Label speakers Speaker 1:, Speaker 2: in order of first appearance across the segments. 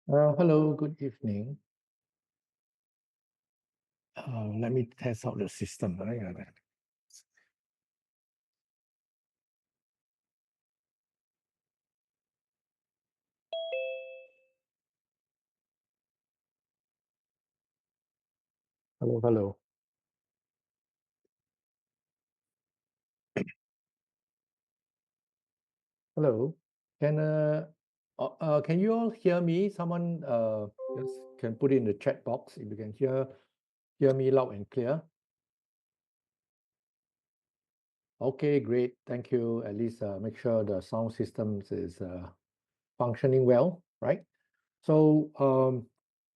Speaker 1: Hello, good evening. Let me test out the system. Hello, hello, hello. Can can you all hear me? Someone just can put in the chat box if you can hear me loud and clear. Okay, great. Thank you. At least make sure the sound systems is functioning well, right? So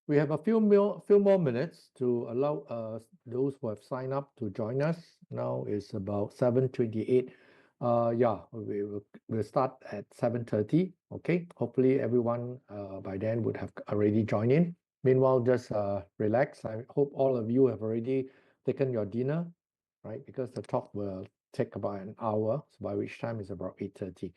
Speaker 1: we have a few more minutes to allow those who have signed up to join us. Now it's about 7:28. Yeah, we'll start at 7:30. Okay. Hopefully everyone by then would have already joined in. Meanwhile, just relax. I hope all of you have already taken your dinner, right? Because the talk will take about an hour, so by which time it's about 8:30.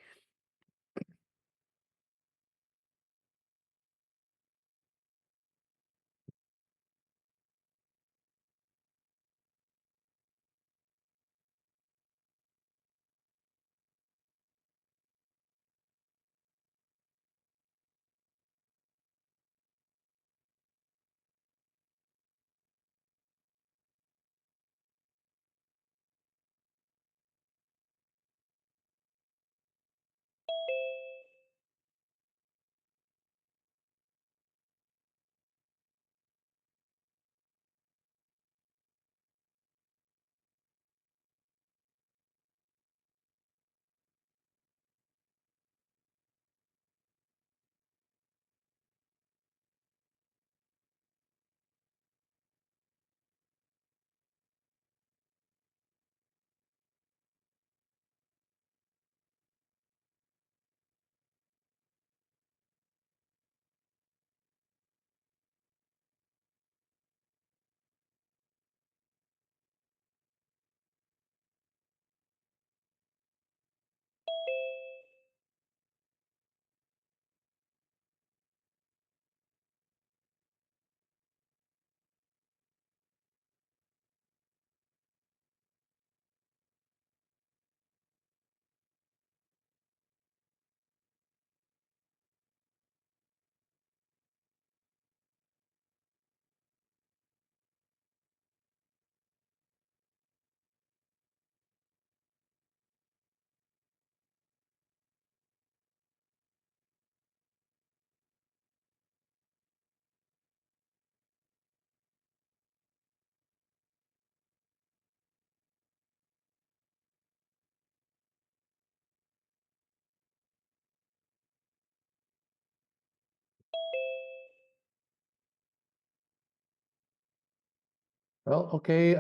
Speaker 1: Well, okay,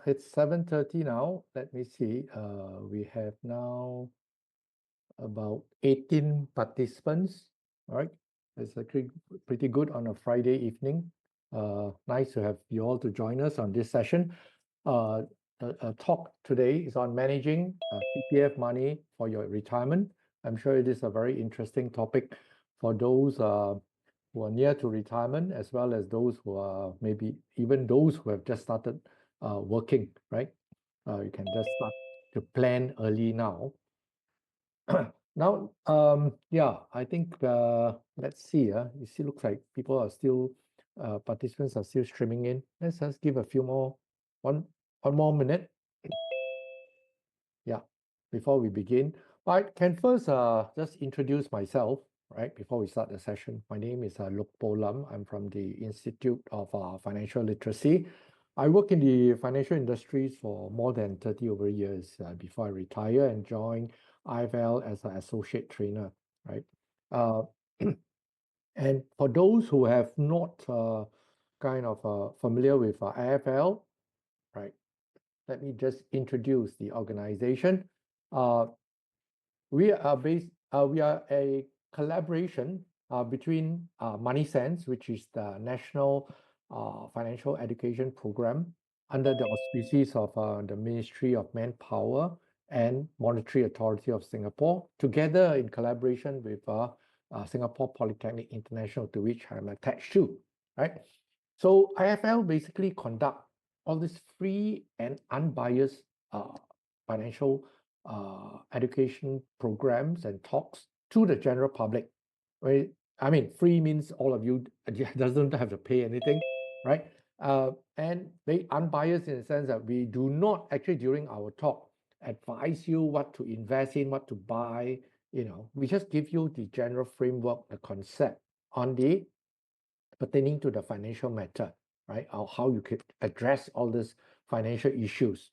Speaker 1: it's 7:30 now. Let me see. We have now about 18 participants. All right. It's actually pretty good on a Friday evening. Nice to have you all to join us on this session. Uh, the talk today is on managing CPF money for your retirement. I'm sure it is a very interesting topic for those who are near to retirement, as well as those who are maybe even those who have just started working, right? You can just start to plan early now. Now, yeah, I think let's see. You see, looks like people are still participants are still streaming in. Let's just give a few more one one more minute. Yeah, before we begin. I can first just introduce myself, right, before we start the session. My name is Luk Po Lam. I'm from the Institute of Financial Literacy. I work in the financial industries for more than 30 over years before I retire and joined IFL as an associate trainer, right? Uh, and for those who have not kind of familiar with IFL, right, let me just introduce the organization. Uh, we are a collaboration between Money Sense, which is the national financial education program under the auspices of the Ministry of Manpower and Monetary Authority of Singapore, together in collaboration with Singapore Polytechnic International, to which I'm attached to, right? So IFL basically conduct all these free and unbiased financial education programs and talks to the general public. Right? I mean, free means all of you doesn't have to pay anything, right? And they unbiased in the sense that we do not actually during our talk advise you what to invest in, what to buy. We just give you the general framework, the concept on the pertaining to the financial matter, right? Or how you could address all these financial issues.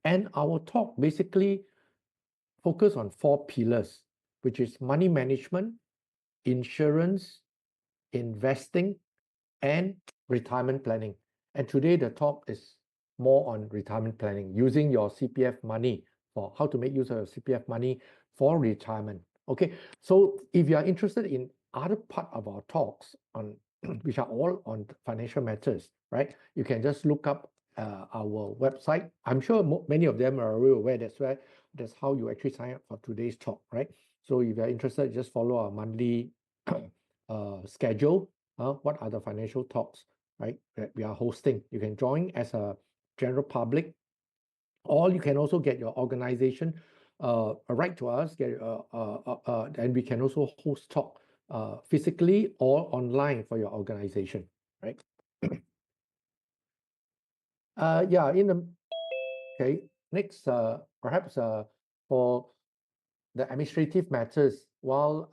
Speaker 1: And our talk basically focus on 4 pillars, which is money management, insurance, investing, and retirement planning. And today the talk is more on retirement planning, using your CPF money for how to make use of your CPF money for retirement. Okay, so if you are interested in other part of our talks on which are all on financial matters, right? You can just look up our website. I'm sure many of them are already aware. That's how you actually sign up for today's talk, right? So if you're interested, just follow our monthly schedule. What are the financial talks, right, that we are hosting? You can join as a general public, or you can also get your organization write to us, and we can also host talk physically or online for your organization, right? Yeah, okay, next, perhaps for the administrative matters, while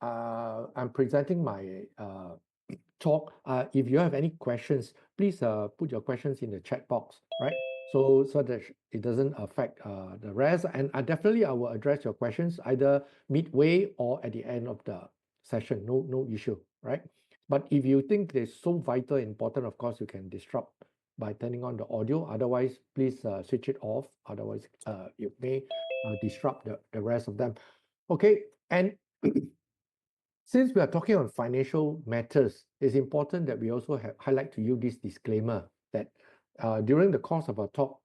Speaker 1: I'm presenting my talk, if you have any questions, please put your questions in the chat box, right? So that it doesn't affect the rest. And definitely I will address your questions either midway or at the end of the session. No issue, right? But if you think they're so vital and important, of course, you can disrupt by turning on the audio. Otherwise, please switch it off. Otherwise, it may disrupt the rest of them. Okay, and since we are talking on financial matters, it's important that we also highlight to you this disclaimer that during the course of our talk,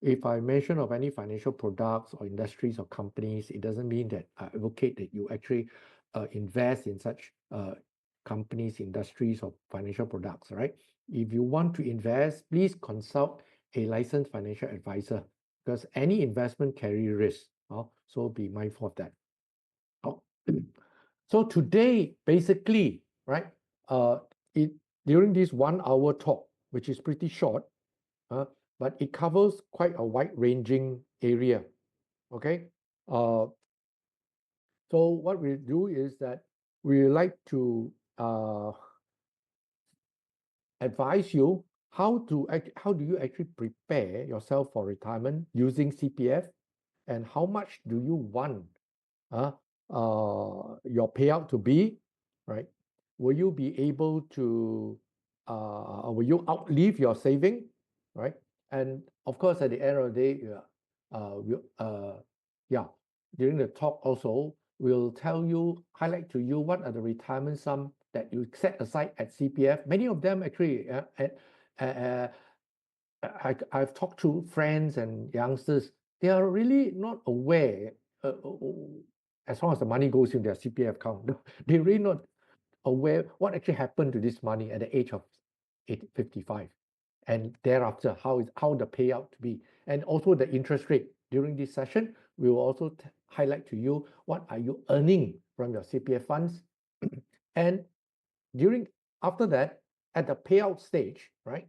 Speaker 1: if I mention of any financial products or industries or companies, it doesn't mean that I advocate that you actually invest in such companies, industries, or financial products, right? If you want to invest, please consult a licensed financial advisor, because any investment carry risk. So be mindful of that. Oh. So today, basically, right, during this 1 hour talk, which is pretty short, but it covers quite a wide-ranging area, okay? So what we do is that we like to advise you how do you actually prepare yourself for retirement using CPF, and how much do you want your payout to be, right? Will you be able to, will you outlive your saving, right? And of course, at the end of the day, yeah, during the talk also, we'll highlight to you what are the retirement sum that you set aside at CPF. Many of them actually, I've talked to friends and youngsters, they are really not aware, as long as the money goes in their CPF account, they're really not aware what actually happened to this money at the age of 55, and thereafter how the payout to be, and also the interest rate. During this session, we will also highlight to you what are you earning from your CPF funds, and after that, at the payout stage, right?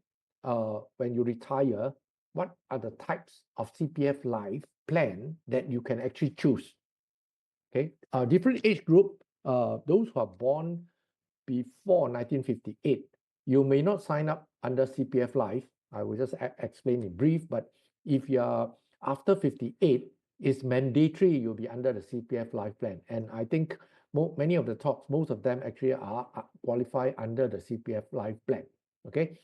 Speaker 1: When you retire, what are the types of CPF life plan that you can actually choose? Okay, different age group, those who are born before 1958, you may not sign up under CPF Life. I will just explain in brief, but if you are after 58, it's mandatory you'll be under the CPF Life plan. And I think many of the talks, most of them actually are qualify under the CPF Life plan. Okay,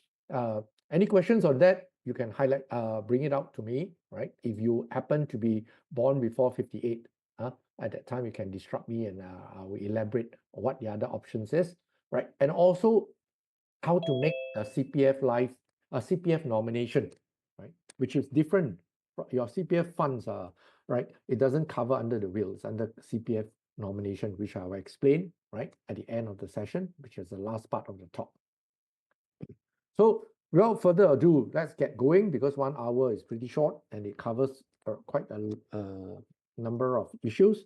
Speaker 1: any questions on that? You can bring it out to me, right? If you happen to be born before 58, at that time you can disrupt me, and I will elaborate on what the other options is, right? And also how to make a CPF nomination, right? Which is different. Your CPF funds are, right? It doesn't cover under the will, it's under CPF nomination, which I will explain, right, at the end of the session, which is the last part of the talk. So without further ado, let's get going because 1 hour is pretty short and it covers quite a number of issues,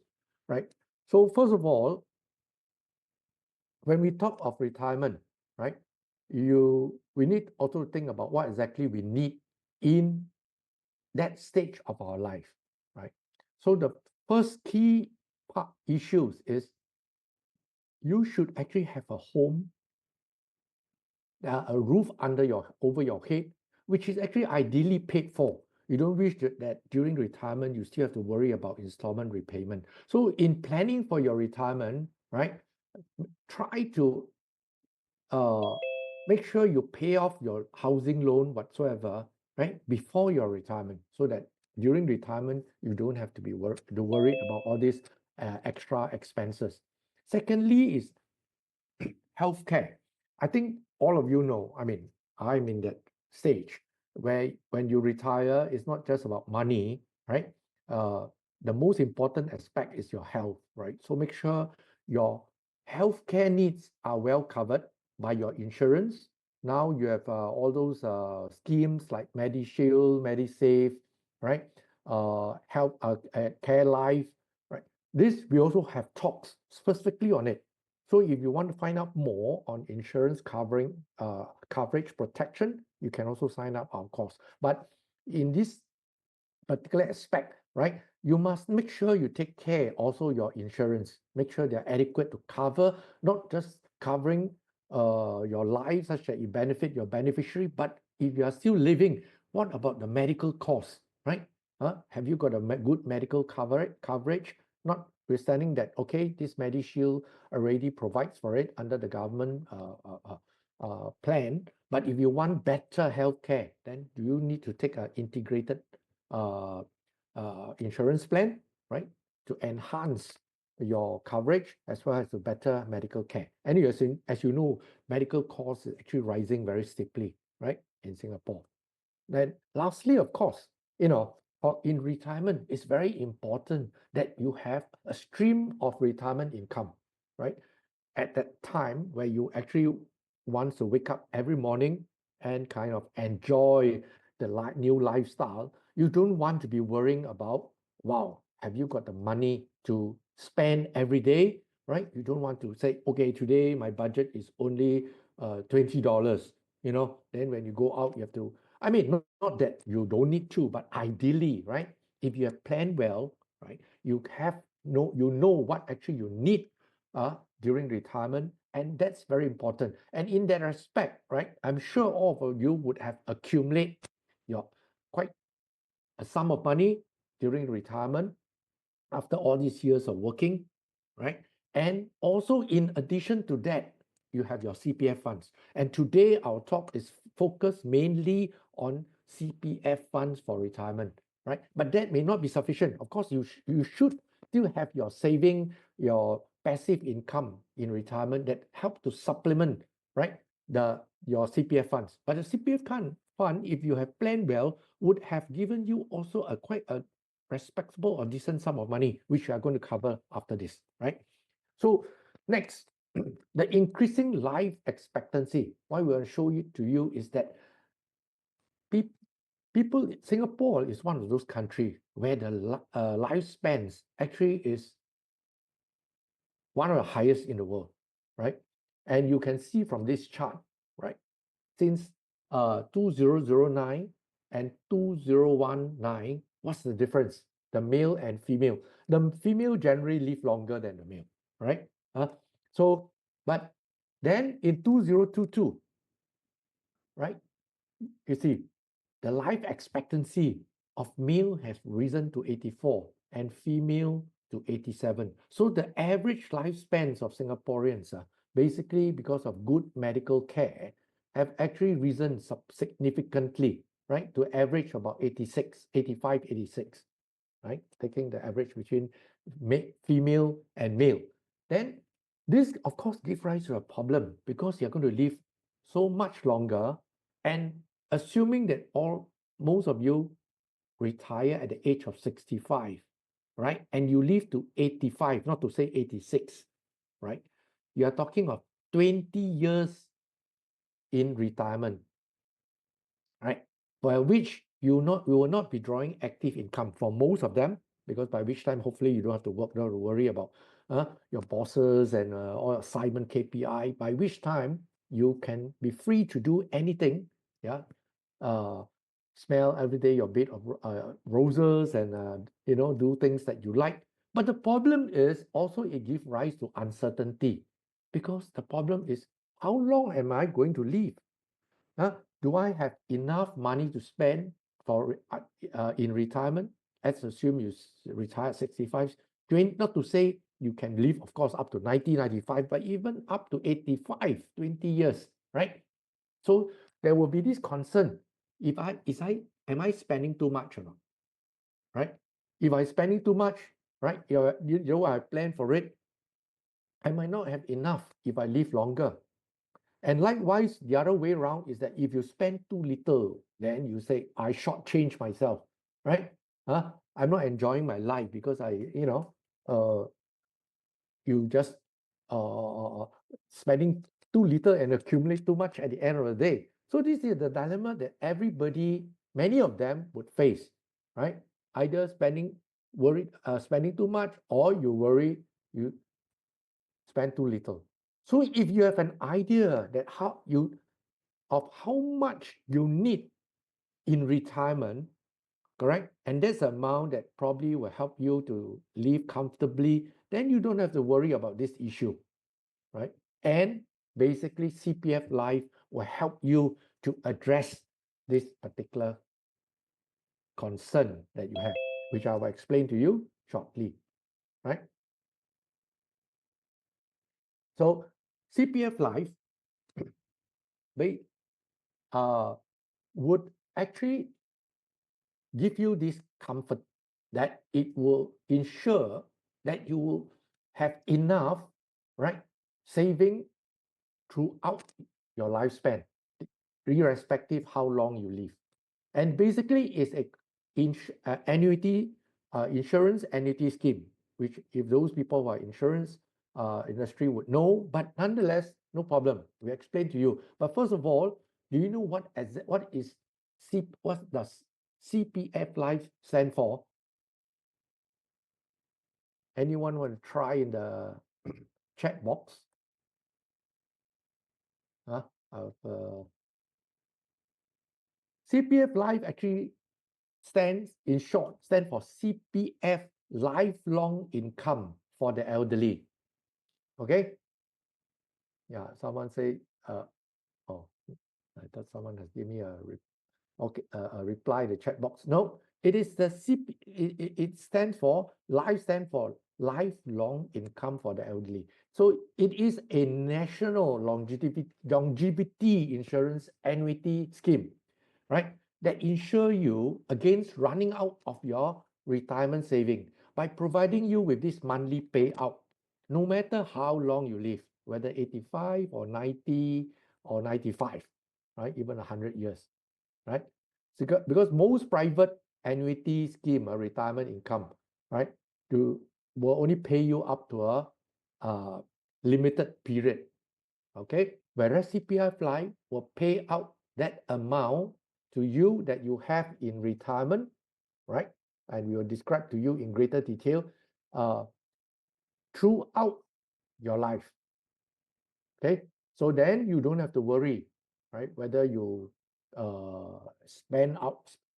Speaker 1: right? So first of all, when we talk of retirement, right, we need also to think about what exactly we need in that stage of our life, right? So the first key part issues is you should actually have a home, a roof over your head, which is actually ideally paid for. You don't wish that during retirement you still have to worry about installment repayment. So in planning for your retirement, right, try to make sure you pay off your housing loan whatsoever, right, before your retirement, so that during retirement you don't have to be worried about all these extra expenses. Secondly is healthcare. I think all of you know, I mean, I'm in that stage where when you retire, it's not just about money, right? Uh, the most important aspect is your health, right? So make sure your healthcare needs are well covered by your insurance. Now you have all those schemes like MediShield, MediSave, right? Care Life, right? This we also have talks specifically on it. So if you want to find out more on insurance coverage protection, you can also sign up our course. But in this particular aspect, right, you must make sure you take care also your insurance. Make sure they're adequate to cover, not just covering your life such that you benefit your beneficiary, but if you are still living, what about the medical costs, right? Have you got a good medical coverage? Notwithstanding that, okay, this MediShield already provides for it under the government plan, but if you want better healthcare, then do you need to take an integrated uh, insurance plan, right, to enhance your coverage as well as the better medical care. And as you know, medical costs is actually rising very steeply, right, in Singapore. Then lastly, of course, in retirement, it's very important that you have a stream of retirement income, right? At that time where you actually want to wake up every morning and kind of enjoy the new lifestyle, you don't want to be worrying about, wow, have you got the money to spend every day, right? You don't want to say, okay, today my budget is only $20. Then when you go out, you have to, I mean, not that you don't need to, but ideally, right? If you have planned well, right, you know what actually you need during retirement, and that's very important. And in that respect, right, I'm sure all of you would have accumulated your quite a sum of money during retirement after all these years of working, right? And also, in addition to that, you have your CPF funds. And today, our talk is focused mainly on CPF funds for retirement, right? But that may not be sufficient. Of course, you should still have your saving, your passive income in retirement that help to supplement, right, your CPF funds. But the CPF fund, if you have planned well, would have given you also quite a respectable or decent sum of money, which we are going to cover after this, right? So next, the increasing life expectancy. What we will show you to you is that people, Singapore is one of those countries where the lifespans actually is one of the highest in the world, right? And you can see from this chart, right, since 2009 and 2019, what's the difference? The male and female. The female generally live longer than the male, right? So, but then in 2022, right, you see, the life expectancy of male has risen to 84 and female to 87. So the average lifespans of Singaporeans, basically because of good medical care, have actually risen significantly, right, to average about 86, 85, 86, right, taking the average between female and male. Then this, of course, gives rise to a problem because you're going to live so much longer, and assuming that most of you retire at the age of 65, right, and you live to 85, not to say 86, right, you are talking of 20 years in retirement, right, by which you will not be drawing active income for most of them, because by which time hopefully you don't have to work, don't have to worry about your bosses and all assignment KPI, by which time you can be free to do anything, yeah, uh, smell every day your bed of roses and do things that you like. But the problem is also it gives rise to uncertainty, because the problem is, how long am I going to live? Do I have enough money to spend for in retirement? Let's assume you retire at 65. Not to say you can live, of course, up to 90, 95, but even up to 85, 20 years, right? So there will be this concern. Am I spending too much or not? Right? If I spending too much, right? I plan for it, I might not have enough if I live longer. And likewise, the other way around is that if you spend too little, then you say, I shortchange myself, right? I'm not enjoying my life because you just uh, spending too little and accumulate too much at the end of the day. So this is the dilemma that many of them would face, right? Either spending too much, or you worry you spend too little. So if you have an idea that of how much you need in retirement, correct? And that's the amount that probably will help you to live comfortably, then you don't have to worry about this issue, right? And basically, CPF Life will help you to address this particular concern that you have, which I will explain to you shortly, right? So CPF Life would actually give you this comfort that it will ensure that you will have enough, right, saving throughout your lifespan, irrespective how long you live. And basically, it's a annuity insurance annuity scheme, which if those people who are insurance industry would know, but nonetheless, no problem. We explain to you. But first of all, do you know what does CPF Life stand for? Anyone want to try in the chat box? Huh? CPF Life actually stands for CPF Lifelong Income for the Elderly. Okay? Yeah, someone say, oh, I thought someone has given me a reply in the chat box. No, it is the it stands for lifelong income for the elderly. So it is a national longevity insurance annuity scheme, right? That insure you against running out of your retirement saving by providing you with this monthly payout, no matter how long you live, whether 85 or 90 or 95, right? Even 100 years, right? Because most private annuity scheme, retirement income, right, will only pay you up to a limited period, okay? Whereas CPF Life will pay out that amount to you that you have in retirement, right? And we will describe to you in greater detail throughout your life, okay? So then you don't have to worry, right? Whether you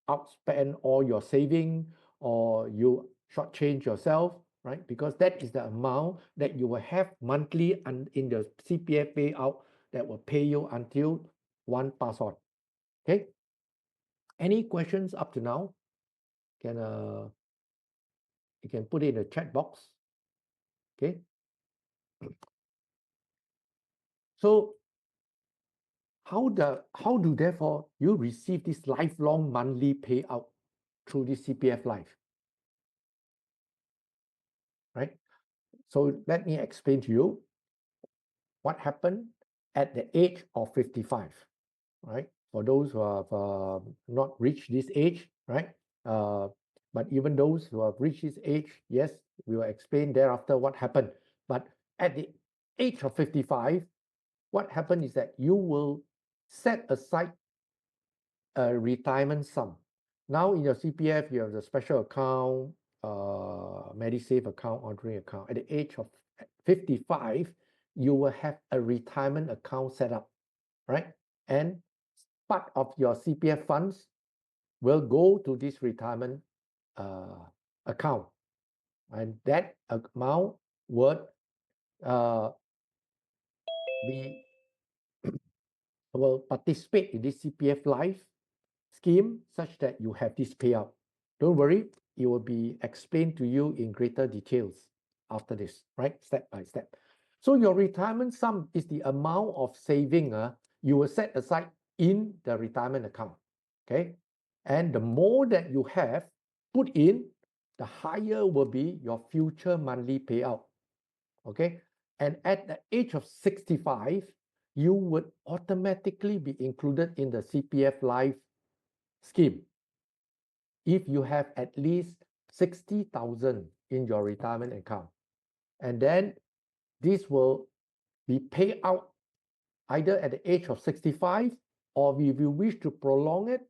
Speaker 1: outspend all your saving, or you shortchange yourself, right? Because that is the amount that you will have monthly and in the CPF payout that will pay you until one pass on. Okay. Any questions up to now? You can put it in the chat box. Okay. So how do therefore you receive this lifelong monthly payout through this CPF Life? Right? So let me explain to you what happened at the age of 55, right? For those who have not reached this age, right? But even those who have reached this age, yes, we will explain thereafter what happened. But at the age of 55, what happened is that you will set aside a retirement sum. Now in your CPF, you have the special account, Medisave account, ordinary account. At the age of 55, you will have a retirement account set up, right? And part of your CPF funds will go to this retirement account, and that amount would uh, be will participate in this CPF life scheme such that you have this payout. Don't worry, it will be explained to you in greater details after this, right? Step by step. So your retirement sum is the amount of saving you will set aside in the retirement account, okay? And the more that you have put in, the higher will be your future monthly payout, okay? And at the age of 65, you would automatically be included in the CPF life scheme if you have at least 60,000 in your retirement account. And then this will be paid out either at the age of 65, or if you wish to prolong it,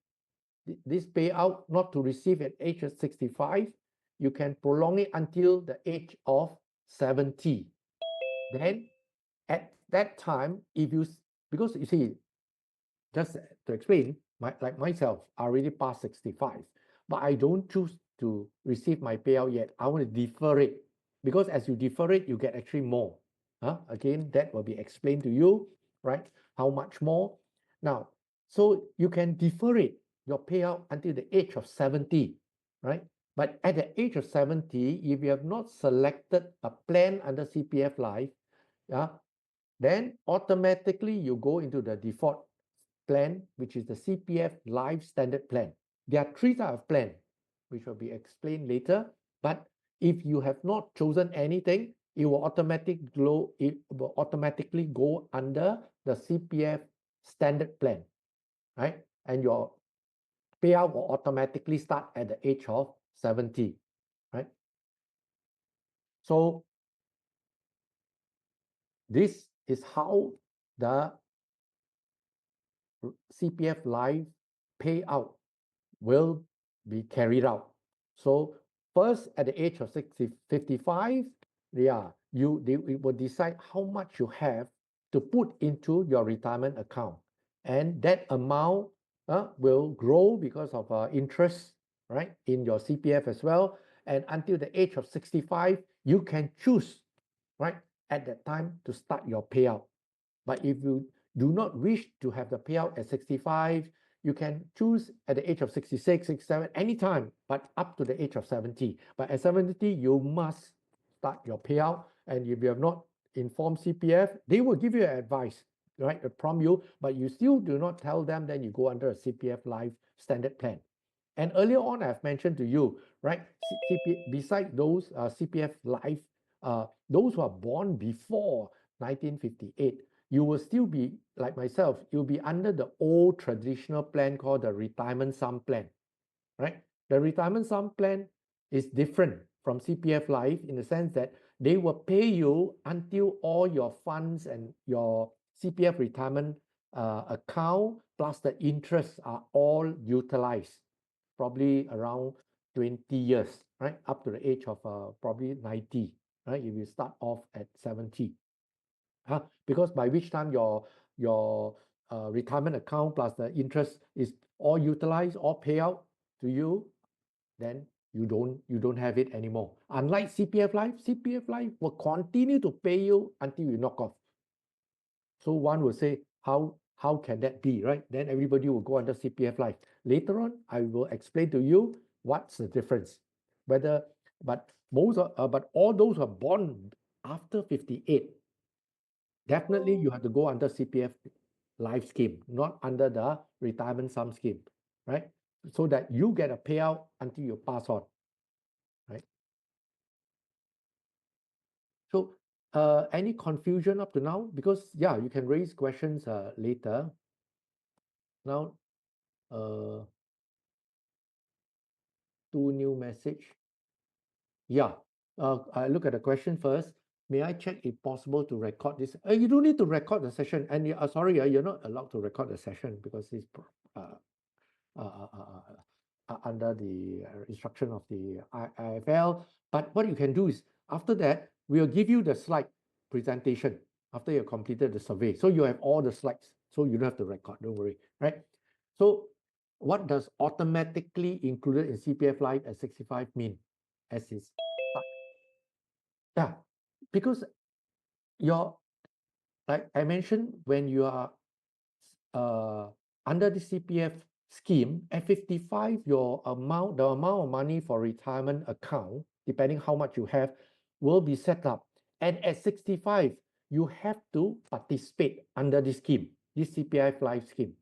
Speaker 1: this payout not to receive at age of 65, you can prolong it until the age of 70. Then at that time, if you, because you see, just to explain, like myself, I already past 65, but I don't choose to receive my payout yet. I want to defer it, because as you defer it, you get actually more. Again, that will be explained to you, right? How much more? Now, so you can defer it, your payout, until the age of 70, right? But at the age of 70, if you have not selected a plan under CPF Life, yeah, then automatically you go into the default plan, which is the CPF Life Standard Plan. There are three types of plan, which will be explained later. But if you have not chosen anything, it will automatically go under the CPF Standard Plan, right? And your payout will automatically start at the age of 70, right? So this is how the CPF Life payout will be carried out. So first, at the age of 55, yeah, they will decide how much you have to put into your retirement account, and that amount will grow because of interest, right, in your CPF as well. And until the age of 65, you can choose, right, at that time to start your payout. But if you do not wish to have the payout at 65, you can choose at the age of 66, 67, anytime, but up to the age of 70. But at 70, you must start your payout. And if you have not informed CPF, they will give you advice, right? Prompt you, but you still do not tell them, then you go under a CPF Life Standard Plan. And earlier on, I've mentioned to you, right? Beside those CPF Life, those who are born before 1958, you will still be, like myself, you'll be under the old traditional plan called the retirement sum plan, right? The retirement sum plan is different from CPF Life in the sense that they will pay you until all your funds and your CPF retirement account plus the interests are all utilized, probably around 20 years, right? Up to the age of probably 90, right? If you start off at 70. Because by which time your retirement account plus the interest is all utilized, all payout to you, then you don't have it anymore. Unlike CPF Life will continue to pay you until you knock off. So one will say, how can that be, right? Then everybody will go under CPF Life. Later on, I will explain to you what's the difference. Whether, but but all those who are born after 58, definitely you have to go under CPF Life scheme, not under the retirement sum scheme, right? So that you get a payout until you pass on, right? So any confusion up to now? Because yeah, you can raise questions later. Now, uh, two new message. Yeah. I look at the question first. May I check if possible to record this? You don't need to record the session. And sorry, you're not allowed to record the session because it's under the instruction of the IFL. But what you can do is, after that, we'll give you the slide presentation after you've completed the survey. So you have all the slides. So you don't have to record, don't worry, right? So what does automatically included in CPF Life at 65 mean? As is, yeah, because like I mentioned, when you are under the CPF scheme, at 55, the amount of money for retirement account, depending how much you have, will be set up. And at 65, you have to participate under this scheme, this CPF Life scheme,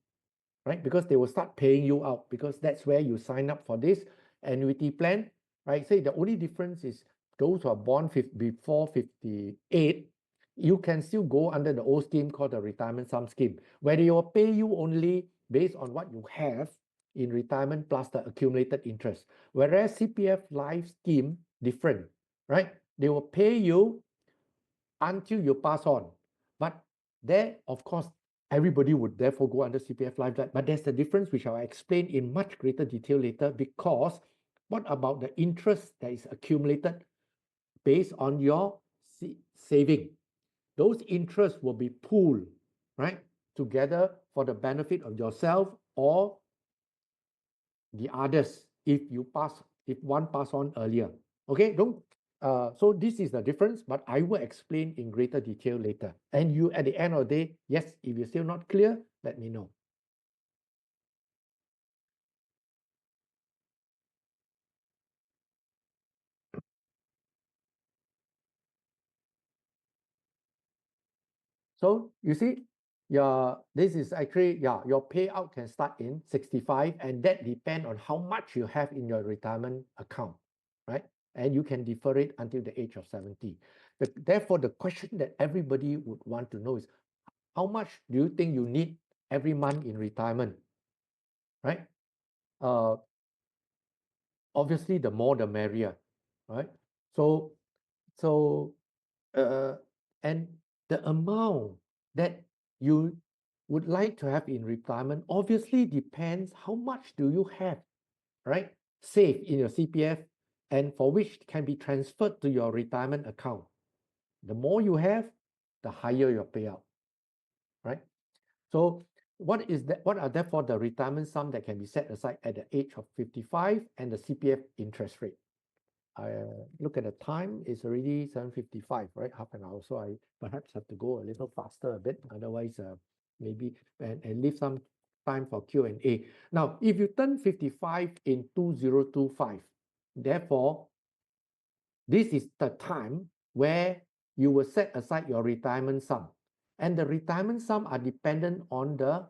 Speaker 1: right? Because they will start paying you out, because that's where you sign up for this annuity plan, right? Say the only difference is those who are born before 58, you can still go under the old scheme called the retirement sum scheme, where they will pay you only based on what you have in retirement plus the accumulated interest. Whereas CPF Life scheme, different, right? They will pay you until you pass on. But there, of course, everybody would therefore go under CPF Life. But there's a difference which I'll explain in much greater detail later, because what about the interest that is accumulated based on your saving? Those interests will be pooled, right, together for the benefit of yourself or the others if one pass on earlier. Okay, so this is the difference, but I will explain in greater detail later. And you, at the end of the day, yes, if you're still not clear, let me know. So you see, this is actually, your payout can start in 65, and that depends on how much you have in your retirement account, right? And you can defer it until the age of 70. Therefore, the question that everybody would want to know is, how much do you think you need every month in retirement, right? Obviously, the more the merrier, right? So, and the amount that you would like to have in retirement obviously depends how much do you have, right? Saved in your CPF, and for which can be transferred to your retirement account. The more you have, the higher your payout, right? So what are therefore the retirement sum that can be set aside at the age of 55 and the CPF interest rate? I look at the time, it's already 7:55, right? Half an hour. So I perhaps have to go a little faster a bit. Otherwise, maybe, and leave some time for Q&A. Now, if you turn 55 in 2025, therefore, this is the time where you will set aside your retirement sum. And the retirement sum are dependent on the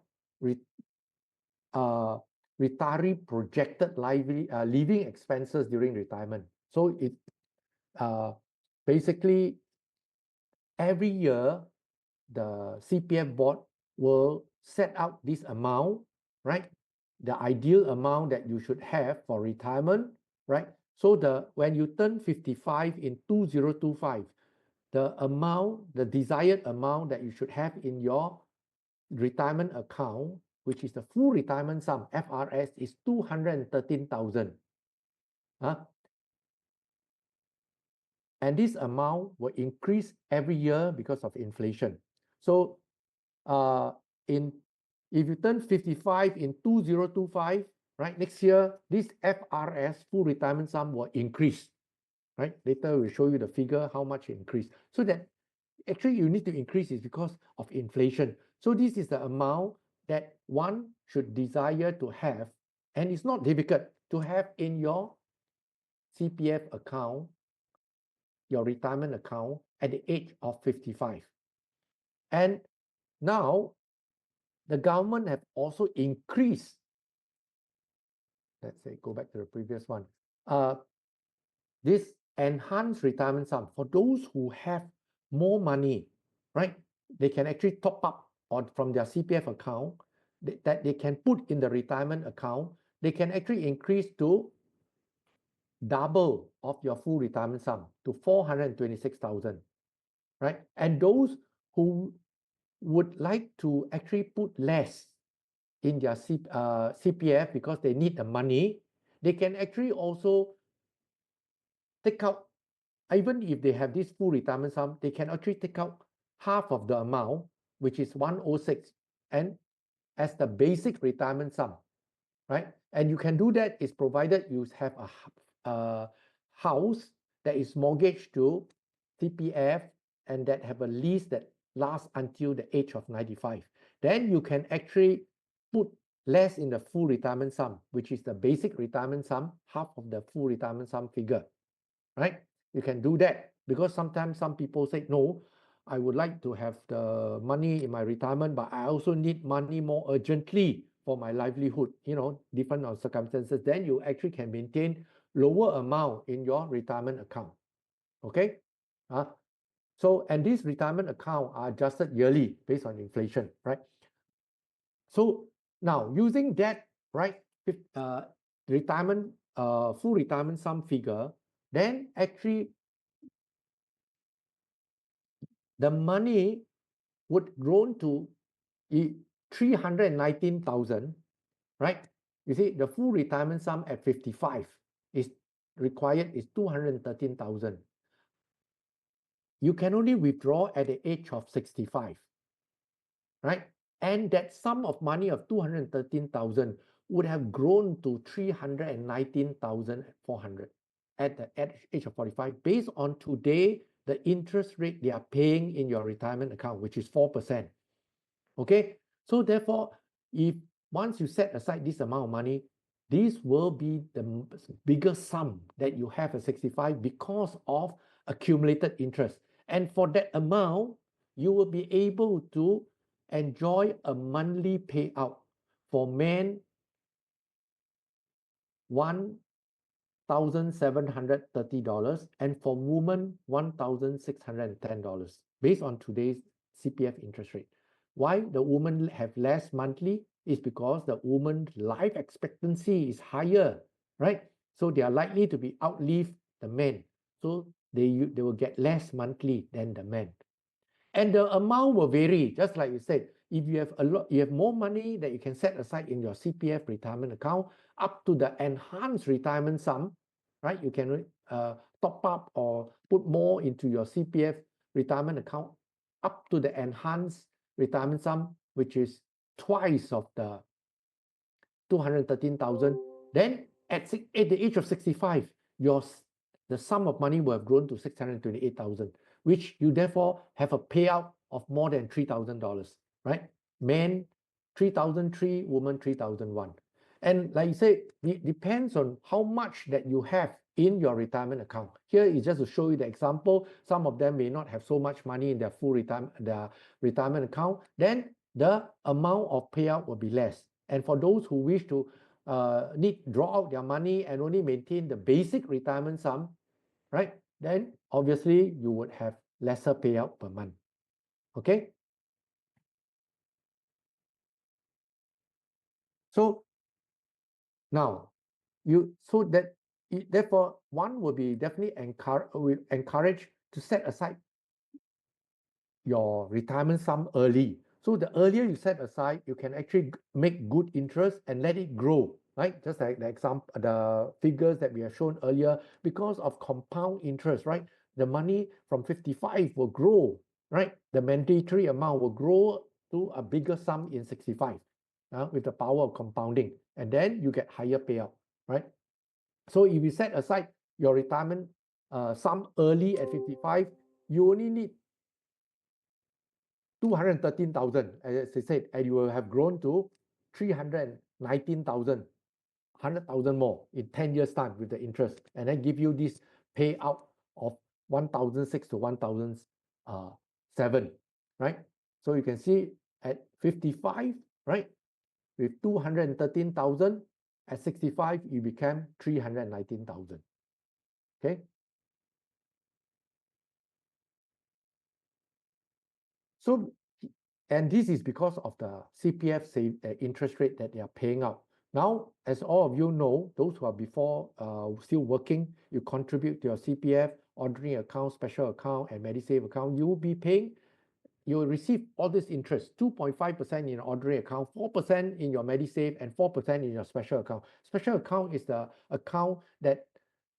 Speaker 1: retiree projected living expenses during retirement. So it basically every year the CPF board will set out this amount, right? The ideal amount that you should have for retirement, right? So when you turn 55 in 2025, the desired amount that you should have in your retirement account, which is the full retirement sum, FRS, is 213,000. And this amount will increase every year because of inflation. So if you turn 55 in 2025, right, next year, this FRS, full retirement sum, will increase, right? Later we'll show you the figure, how much it increased. So that actually you need to increase is because of inflation. So this is the amount that one should desire to have, and it's not difficult to have in your CPF account, your retirement account, at the age of 55. And now the government have also increased, let's say, go back to the previous one, this enhanced retirement sum for those who have more money, right? They can actually top up from their CPF account that they can put in the retirement account. They can actually increase to double of your full retirement sum to 426,000, right? And those who would like to actually put less in their CPF because they need the money, they can actually also take out, even if they have this full retirement sum, they can actually take out half of the amount, which is 106, and as the basic retirement sum, right? And you can do that is provided you have a house that is mortgaged to CPF and that have a lease that lasts until the age of 95. Then you can actually put less in the full retirement sum, which is the basic retirement sum, half of the full retirement sum figure, right? You can do that because sometimes some people say, no, I would like to have the money in my retirement, but I also need money more urgently for my livelihood, different circumstances. Then you actually can maintain lower amount in your retirement account. Okay? So, and these retirement account are adjusted yearly based on inflation, right? So now using that, right, retirement, full retirement sum figure, then actually the money would grown to 319,000, right? You see, the full retirement sum at 55 is required is 213,000. You can only withdraw at the age of 65, right? And that sum of money of 213,000 would have grown to 319,400 at the age of 45, based on today the interest rate they are paying in your retirement account, which is 4%. Okay, so therefore, if once you set aside this amount of money, this will be the biggest sum that you have at 65 because of accumulated interest. And for that amount, you will be able to enjoy a monthly payout. For men, $1,730, and for women, $1,610, based on today's CPF interest rate. Why the women have less monthly is because the woman's life expectancy is higher, right? So they are likely to be outlive the men. So they will get less monthly than the men. And the amount will vary, just like you said. If you have you have more money that you can set aside in your CPF retirement account up to the enhanced retirement sum, right? You can top up or put more into your CPF retirement account up to the enhanced retirement sum, which is twice of the 213,000. Then at the age of 65, the sum of money will have grown to 628,000, which you therefore have a payout of more than $3,000, right? Men 3,003, woman 3,001. And like you say, it depends on how much that you have in your retirement account. Here is just to show you the example. Some of them may not have so much money in their retirement account. Then the amount of payout will be less. And for those who wish to draw out their money and only maintain the basic retirement sum, right? Then obviously you would have lesser payout per month. Okay. So now therefore one will be definitely encouraged to set aside your retirement sum early. So the earlier you set aside, you can actually make good interest and let it grow, right? Just like the example, the figures that we have shown earlier, because of compound interest, right? The money from 55 will grow, right? The mandatory amount will grow to a bigger sum in 65, with the power of compounding, and then you get higher payout, right? So if you set aside your retirement sum early at 55, you only need 213,000, as I said, and you will have grown to 319,000, 100,000 more in 10 years' time with the interest, and then give you this payout of 1,006 to 1,007, right? So you can see at 55, right, with 213,000, at 65, you became 319,000. Okay. So, and this is because of the CPF interest rate that they are paying out. Now, as all of you know, those who are before still working, you contribute to your CPF, ordinary account, special account, and Medisave account. You will be paying, you will receive all this interest, 2.5% in ordinary account, 4% in your Medisave, and 4% in your special account. Special account is the account that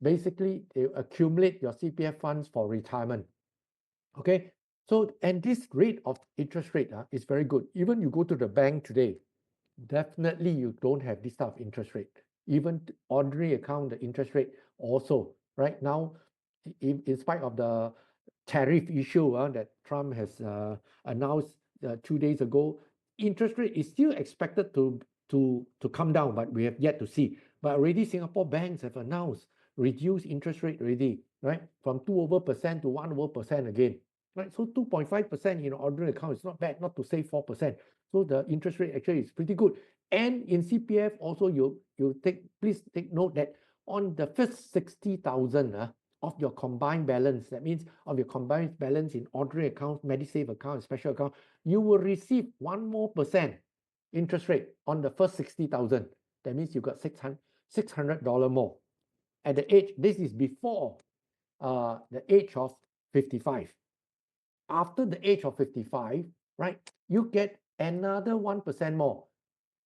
Speaker 1: basically they accumulate your CPF funds for retirement. Okay, so and this rate of interest rate is very good. Even you go to the bank today, definitely you don't have this type of interest rate. Even ordinary account, the interest rate also right now, in spite of the tariff issue that Trump has announced 2 days ago, interest rate is still expected to come down, but we have yet to see. But already Singapore banks have announced reduced interest rate already, right? From 2% to 1% again, right? So 2.5% in ordinary account is not bad, not to say 4%. So the interest rate actually is pretty good. And in CPF also, please take note that on the first 60,000 of your combined balance, that means of your combined balance in ordinary account, Medisave account, and special account, you will receive 1% interest rate on the first 60,000. That means you got $600 more. At the age, this is before the age of 55. After the age of 55, right, you get another 1% more.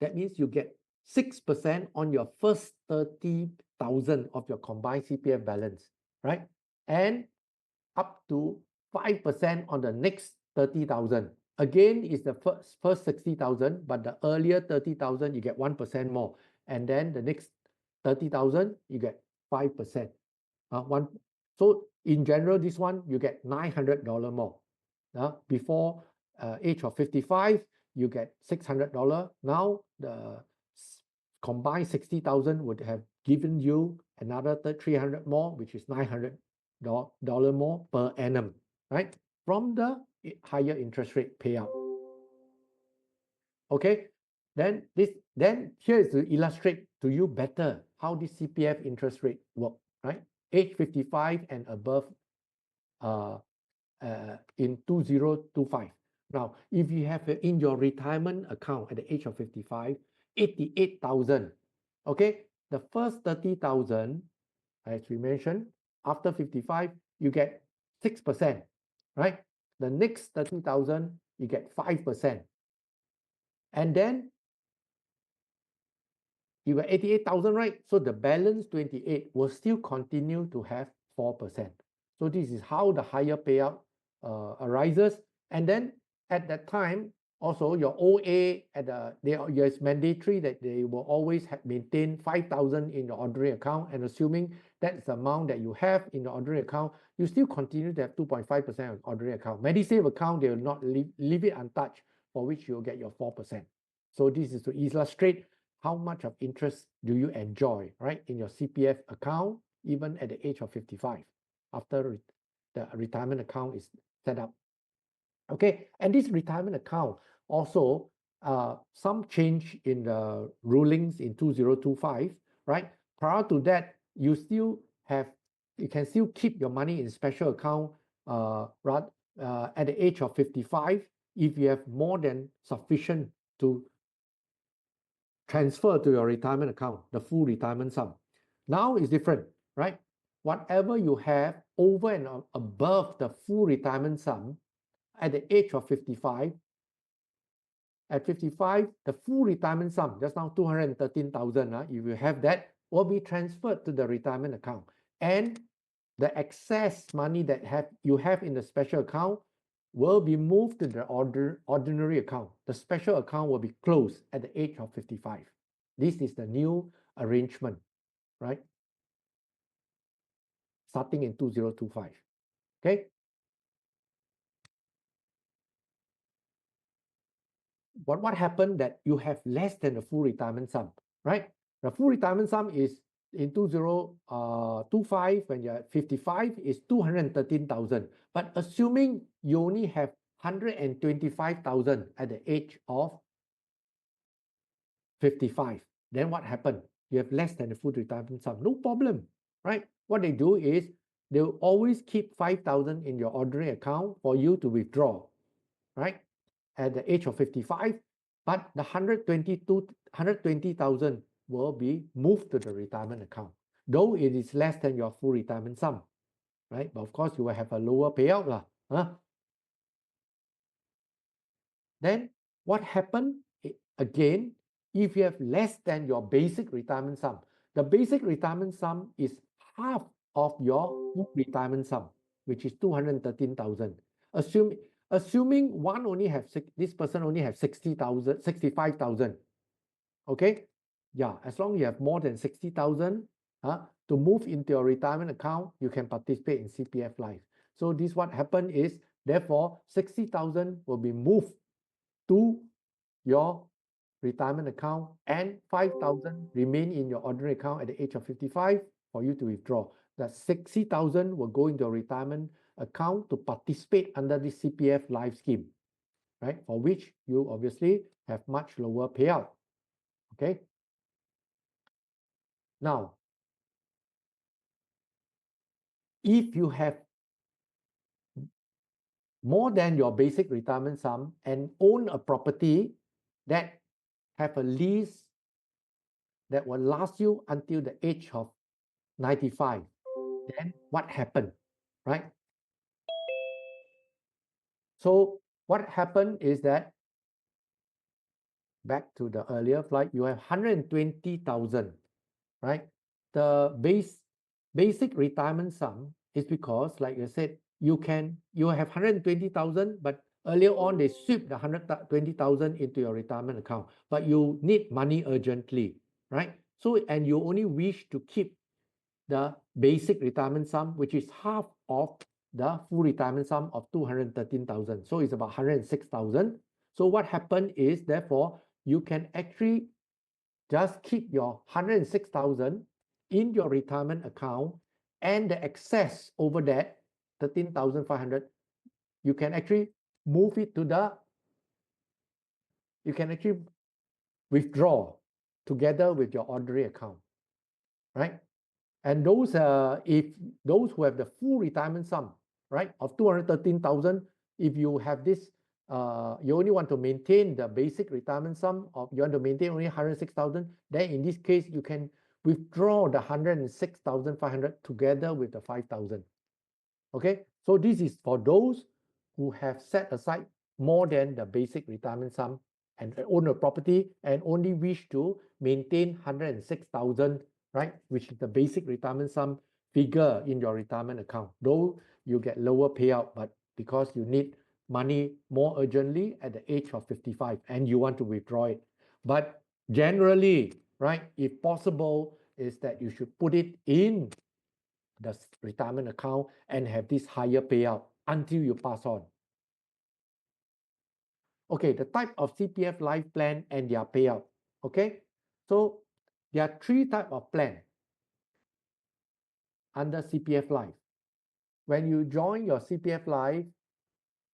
Speaker 1: That means you get 6% on your first 30,000 of your combined CPF balance, right? And up to 5% on the next 30,000. Again, is the first 60,000, but the earlier 30,000, you get 1% more. And then the next 30,000, you get 5%. So in general, this one, you get $900 more. Before age of 55, you get $600. Now the combined 60,000 would have given you another 300 more, which is $900 more per annum, right? From the higher interest rate payout. Okay, then here is to illustrate to you better how this CPF interest rate work, right? Age 55 and above in 2025. Now, if you have in your retirement account at the age of 55, 88,000, okay, the first 30,000, as we mentioned, after 55, you get 6%, right? The next 30,000, you get 5%. And then you got 88,000, right? So the balance 28 will still continue to have 4%. So this is how the higher payout arises. And then at that time, also your OA it's mandatory that they will always maintain 5,000 in your ordinary account, and assuming that's the amount that you have in the ordinary account, you still continue to have 2.5% of ordinary account. Medisave account, they will not leave it untouched, for which you'll get your 4%. So this is to illustrate how much of interest do you enjoy, right, in your CPF account, even at the age of 55, after the retirement account is set up. Okay, and this retirement account also, some change in the rulings in 2025, right? Prior to that, you can still keep your money in special account at the age of 55 if you have more than sufficient to transfer to your retirement account, the full retirement sum. Now it's different, right? Whatever you have over and above the full retirement sum at the age of 55, at 55, the full retirement sum, just now 213,000, if you have that, will be transferred to the retirement account. And the excess money that you have in the special account will be moved to the ordinary account. The special account will be closed at the age of 55. This is the new arrangement, right? Starting in 2025. Okay. What happened that you have less than the full retirement sum, right? The full retirement sum is in 2025, when you're 55, is 213,000. But assuming you only have 125,000 at the age of 55, then what happened? You have less than the full retirement sum. No problem, right? What they do is they'll always keep 5,000 in your ordinary account for you to withdraw, right? At the age of 55, but the 120,000 will be moved to the retirement account, though it is less than your full retirement sum, right? But of course, you will have a lower payout lah. Then what happened again if you have less than your basic retirement sum? The basic retirement sum is half of your full retirement sum, which is 213,000. Assuming one only have this person only have 60,000, 65,000. Okay, yeah, as long as you have more than 60,000, to move into your retirement account, you can participate in CPF Life. So this what happened is, therefore, 60,000 will be moved to your retirement account and 5,000 remain in your ordinary account at the age of 55 for you to withdraw. That 60,000 will go into your retirement account to participate under the CPF Life scheme, right? For which you obviously have much lower payout. Okay. Now, if you have more than your basic retirement sum and own a property that have a lease that will last you until the age of 95, then what happened, right? So what happened is that, back to the earlier flight, you have 120,000, right? The basic retirement sum is because, like I said, you have 120,000, but earlier on they sweep the 120,000 into your retirement account, but you need money urgently, right? So, and you only wish to keep the basic retirement sum, which is half of the full retirement sum of 213,000. So it's about 106,000. So what happened is, therefore, you can actually just keep your 106,000 in your retirement account, and the excess over that, 13,500, you can actually move it to you can actually withdraw together with your ordinary account, right? And those, if those who have the full retirement sum, right, of 213,000, if you have this, you only want to maintain the basic retirement sum, of you want to maintain only 106,000, then in this case, you can withdraw the 106,500 together with the 5,000. Okay, so this is for those who have set aside more than the basic retirement sum and own a property and only wish to maintain 106,000, right, which is the basic retirement sum figure in your retirement account. Though you get lower payout, but because you need money more urgently at the age of 55 and you want to withdraw it. But generally, right, if possible, is that you should put it in the retirement account and have this higher payout until you pass on. Okay, the type of CPF life plan and their payout. Okay, so there are three types of plan under CPF life. When you join your CPF life,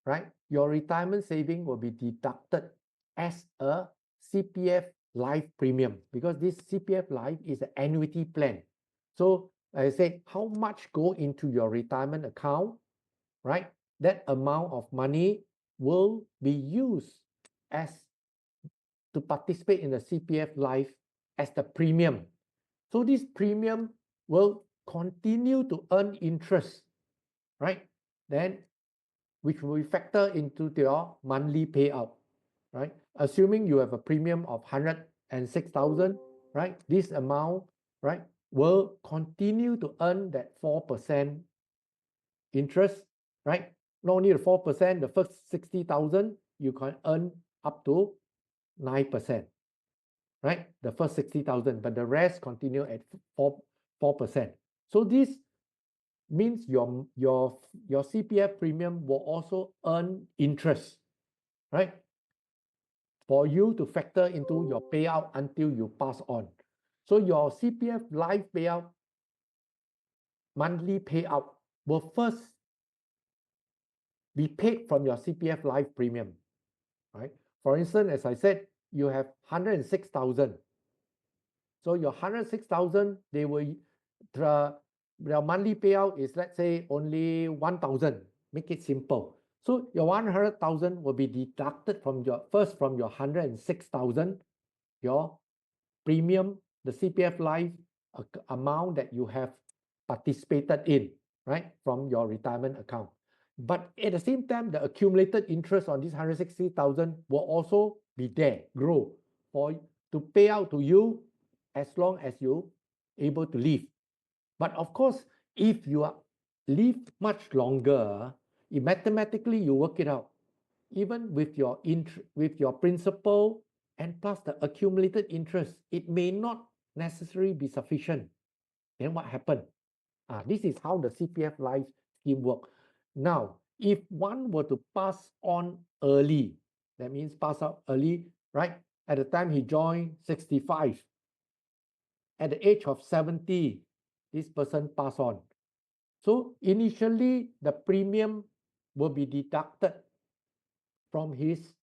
Speaker 1: right, your retirement saving will be deducted as a CPF life premium, because this CPF life is an annuity plan. So I say, how much go into your retirement account, right? That amount of money will be used as to participate in the CPF life as the premium. So this premium will continue to earn interest, right? Then, which will factor into your monthly payout, right? Assuming you have a premium of 106,000, right? This amount, right, will continue to earn that 4% interest, right? Not only the 4%, the first 60,000, you can earn up to 9%, right? The first 60,000, but the rest continue at 4%. So this means your CPF premium will also earn interest, right? For you to factor into your payout until you pass on. So your CPF life payout, monthly payout, will first be paid from your CPF life premium, right? For instance, as I said, you have 106,000. So your 106,000, they will, their monthly payout is, let's say, only 1,000. Make it simple. So your 100,000 will be deducted from your 106,000, your premium the CPF life amount that you have participated in, right, from your retirement account. But at the same time, the accumulated interest on this 160,000 will also be there, grow for to pay out to you as long as you able to live. But of course, if you are live much longer, mathematically you work it out. Even with your principal and plus the accumulated interest, it may not necessarily be sufficient. Then what happened? This is how the CPF life scheme work. Now, if one were to pass on early, that means pass out early, right? At the time he joined 65, at the age of 70, this person pass on. So initially, the premium will be deducted from his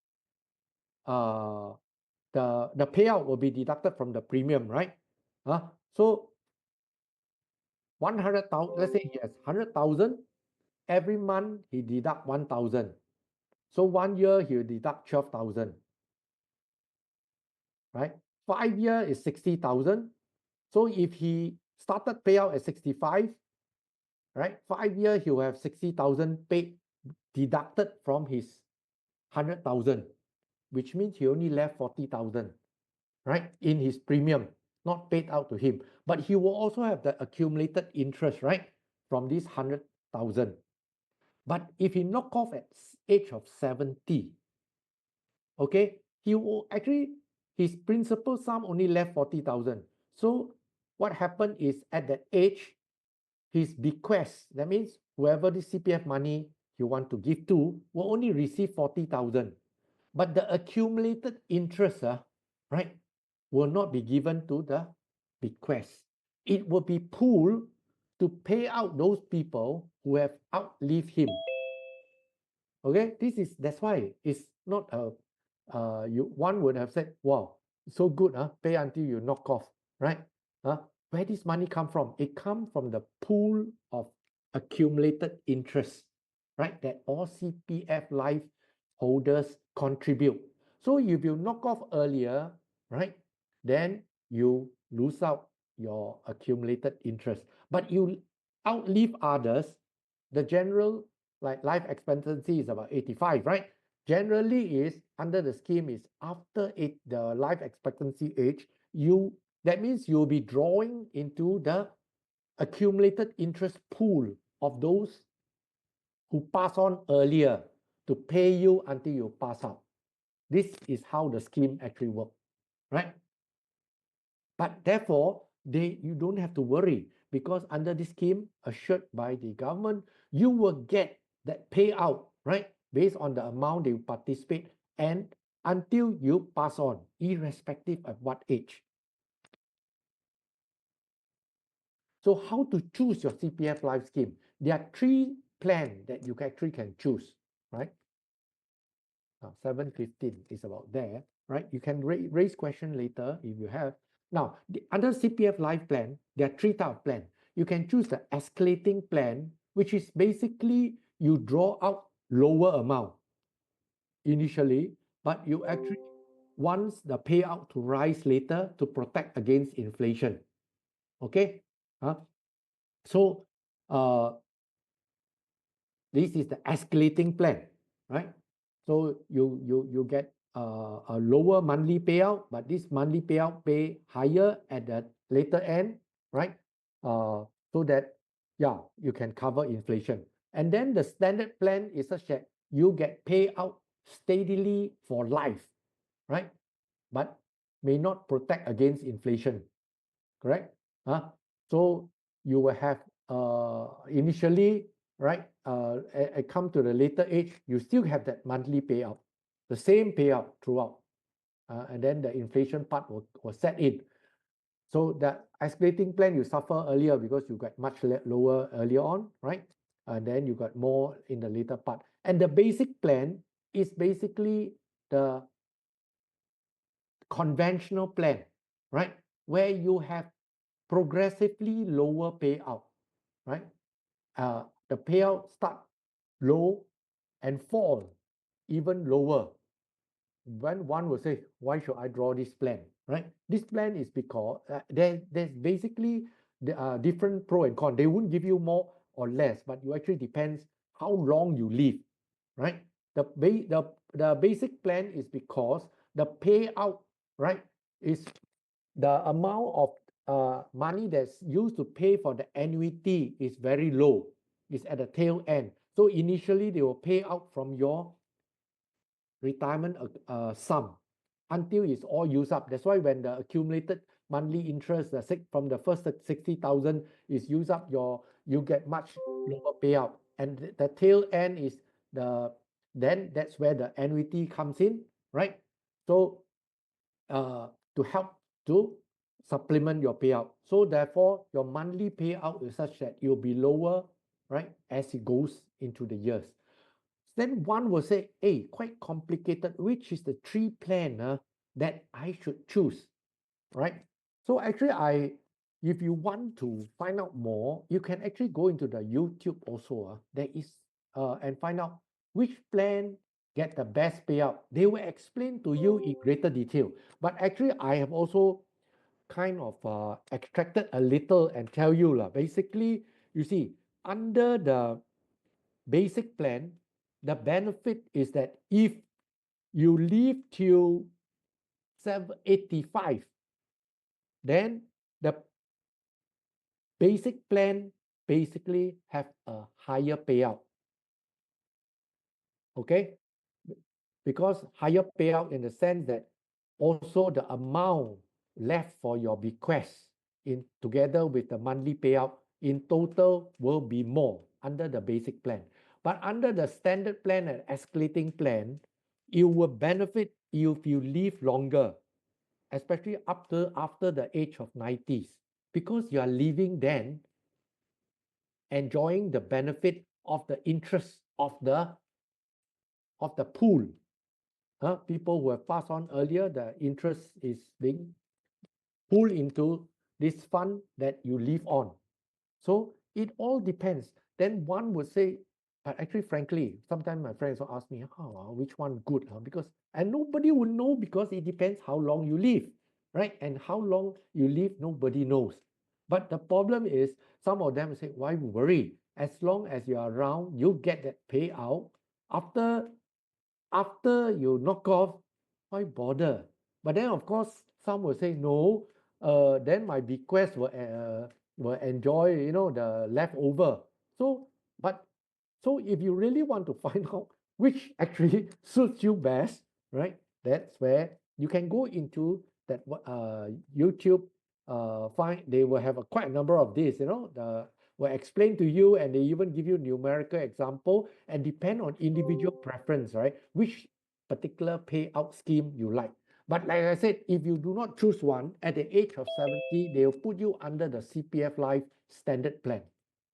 Speaker 1: the payout will be deducted from the premium, right? So 100,000, let's say he has 100,000, every month he deduct 1,000. So 1 year he will deduct 12,000, right? 5 years is 60,000. So if he started payout at 65, right? 5 years he will have 60,000 paid deducted from his 100,000, which means he only left 40,000, right, in his premium, not paid out to him. But he will also have the accumulated interest, right, from this 100,000. But if he knock off at age of 70, okay, he will actually, his principal sum only left 40,000. So what happened is at that age, his bequest, that means whoever the CPF money you want to give to will only receive 40,000. But the accumulated interest, right, will not be given to the bequest. It will be pooled to pay out those people who have outlived him. Okay, that's why it's not a one would have said, wow, so good, pay until you knock off, right? Where this money come from? It come from the pool of accumulated interest, right? That all CPF life holders contribute. So if you knock off earlier, right, then you lose out your accumulated interest. But you outlive others, the general like life expectancy is about 85, right? Generally is under the scheme is after the life expectancy age, that means you'll be drawing into the accumulated interest pool of those who pass on earlier to pay you until you pass out. This is how the scheme actually works, right? But therefore, you don't have to worry because under this scheme assured by the government, you will get that payout, right? Based on the amount they participate and until you pass on, irrespective of what age. So how to choose your CPF life scheme? There are 3 plans that you actually can choose, right? 715 is about there, right? You can raise question later if you have. Now, under CPF life plan, there are 3 types of plan. You can choose the escalating plan, which is basically you draw out lower amount initially, but you actually want the payout to rise later to protect against inflation. Okay? So this is the escalating plan, right? So you get a lower monthly payout, but this monthly payout pay higher at the later end, right? So that you can cover inflation. And then the standard plan is such that you get payout steadily for life, right? But may not protect against inflation, correct? So you will have initially, right? Come to the later age, you still have that monthly payout, the same payout throughout, and then the inflation part will set in. So that escalating plan you suffer earlier because you got much lower earlier on, right? And then you got more in the later part. And the basic plan is basically the conventional plan, right? Where you have progressively lower payout, right? The payout start low and fall even lower, when one will say, why should I draw this plan, right? This plan is because there's basically different pro and con. They won't give you more or less, but you actually depends how long you live, right? The basic plan is because the payout, right, is the amount of money that's used to pay for the annuity is very low. It's at the tail end. So initially they will pay out from your retirement sum until it's all used up. That's why when the accumulated monthly interest from the first 60,000 is used up, you get much lower payout. And the tail end is then that's where the annuity comes in, right? So to help to supplement your payout. So therefore, your monthly payout is such that it will be lower, right, as it goes into the years. Then one will say, hey, quite complicated. Which is the three plan that I should choose, right? So actually, if you want to find out more, you can actually go into the YouTube also. There is and find out which plan get the best payout. They will explain to you in greater detail. But actually, I have also kind of extracted a little and tell you lah. Basically, you see, under the basic plan, the benefit is that if you live till 85, then the basic plan basically have a higher payout. Okay? Because higher payout in the sense that also the amount left for your bequest in together with the monthly payout in total will be more under the basic plan. But under the standard plan and escalating plan, it will benefit you if you live longer, especially after the age of 90s, because you are living then enjoying the benefit of the interest of the pool. People who have passed on earlier, the interest is being pulled into this fund that you live on. So it all depends. Then one would say, but actually, frankly, sometimes my friends will ask me, which one good? And nobody will know because it depends how long you live, right? And how long you live, nobody knows. But the problem is, some of them say, why worry? As long as you're around, you get that payout. After you knock off, why bother? But then, of course, some will say, no, then my bequest will enjoy, the leftover. So if you really want to find out which actually suits you best, right? That's where you can go into that YouTube. They will have quite a number of these, will explain to you, and they even give you numerical example, and depend on individual preference, right? Which particular payout scheme you like. But like I said, if you do not choose one, at the age of 70, they'll put you under the CPF Life standard plan,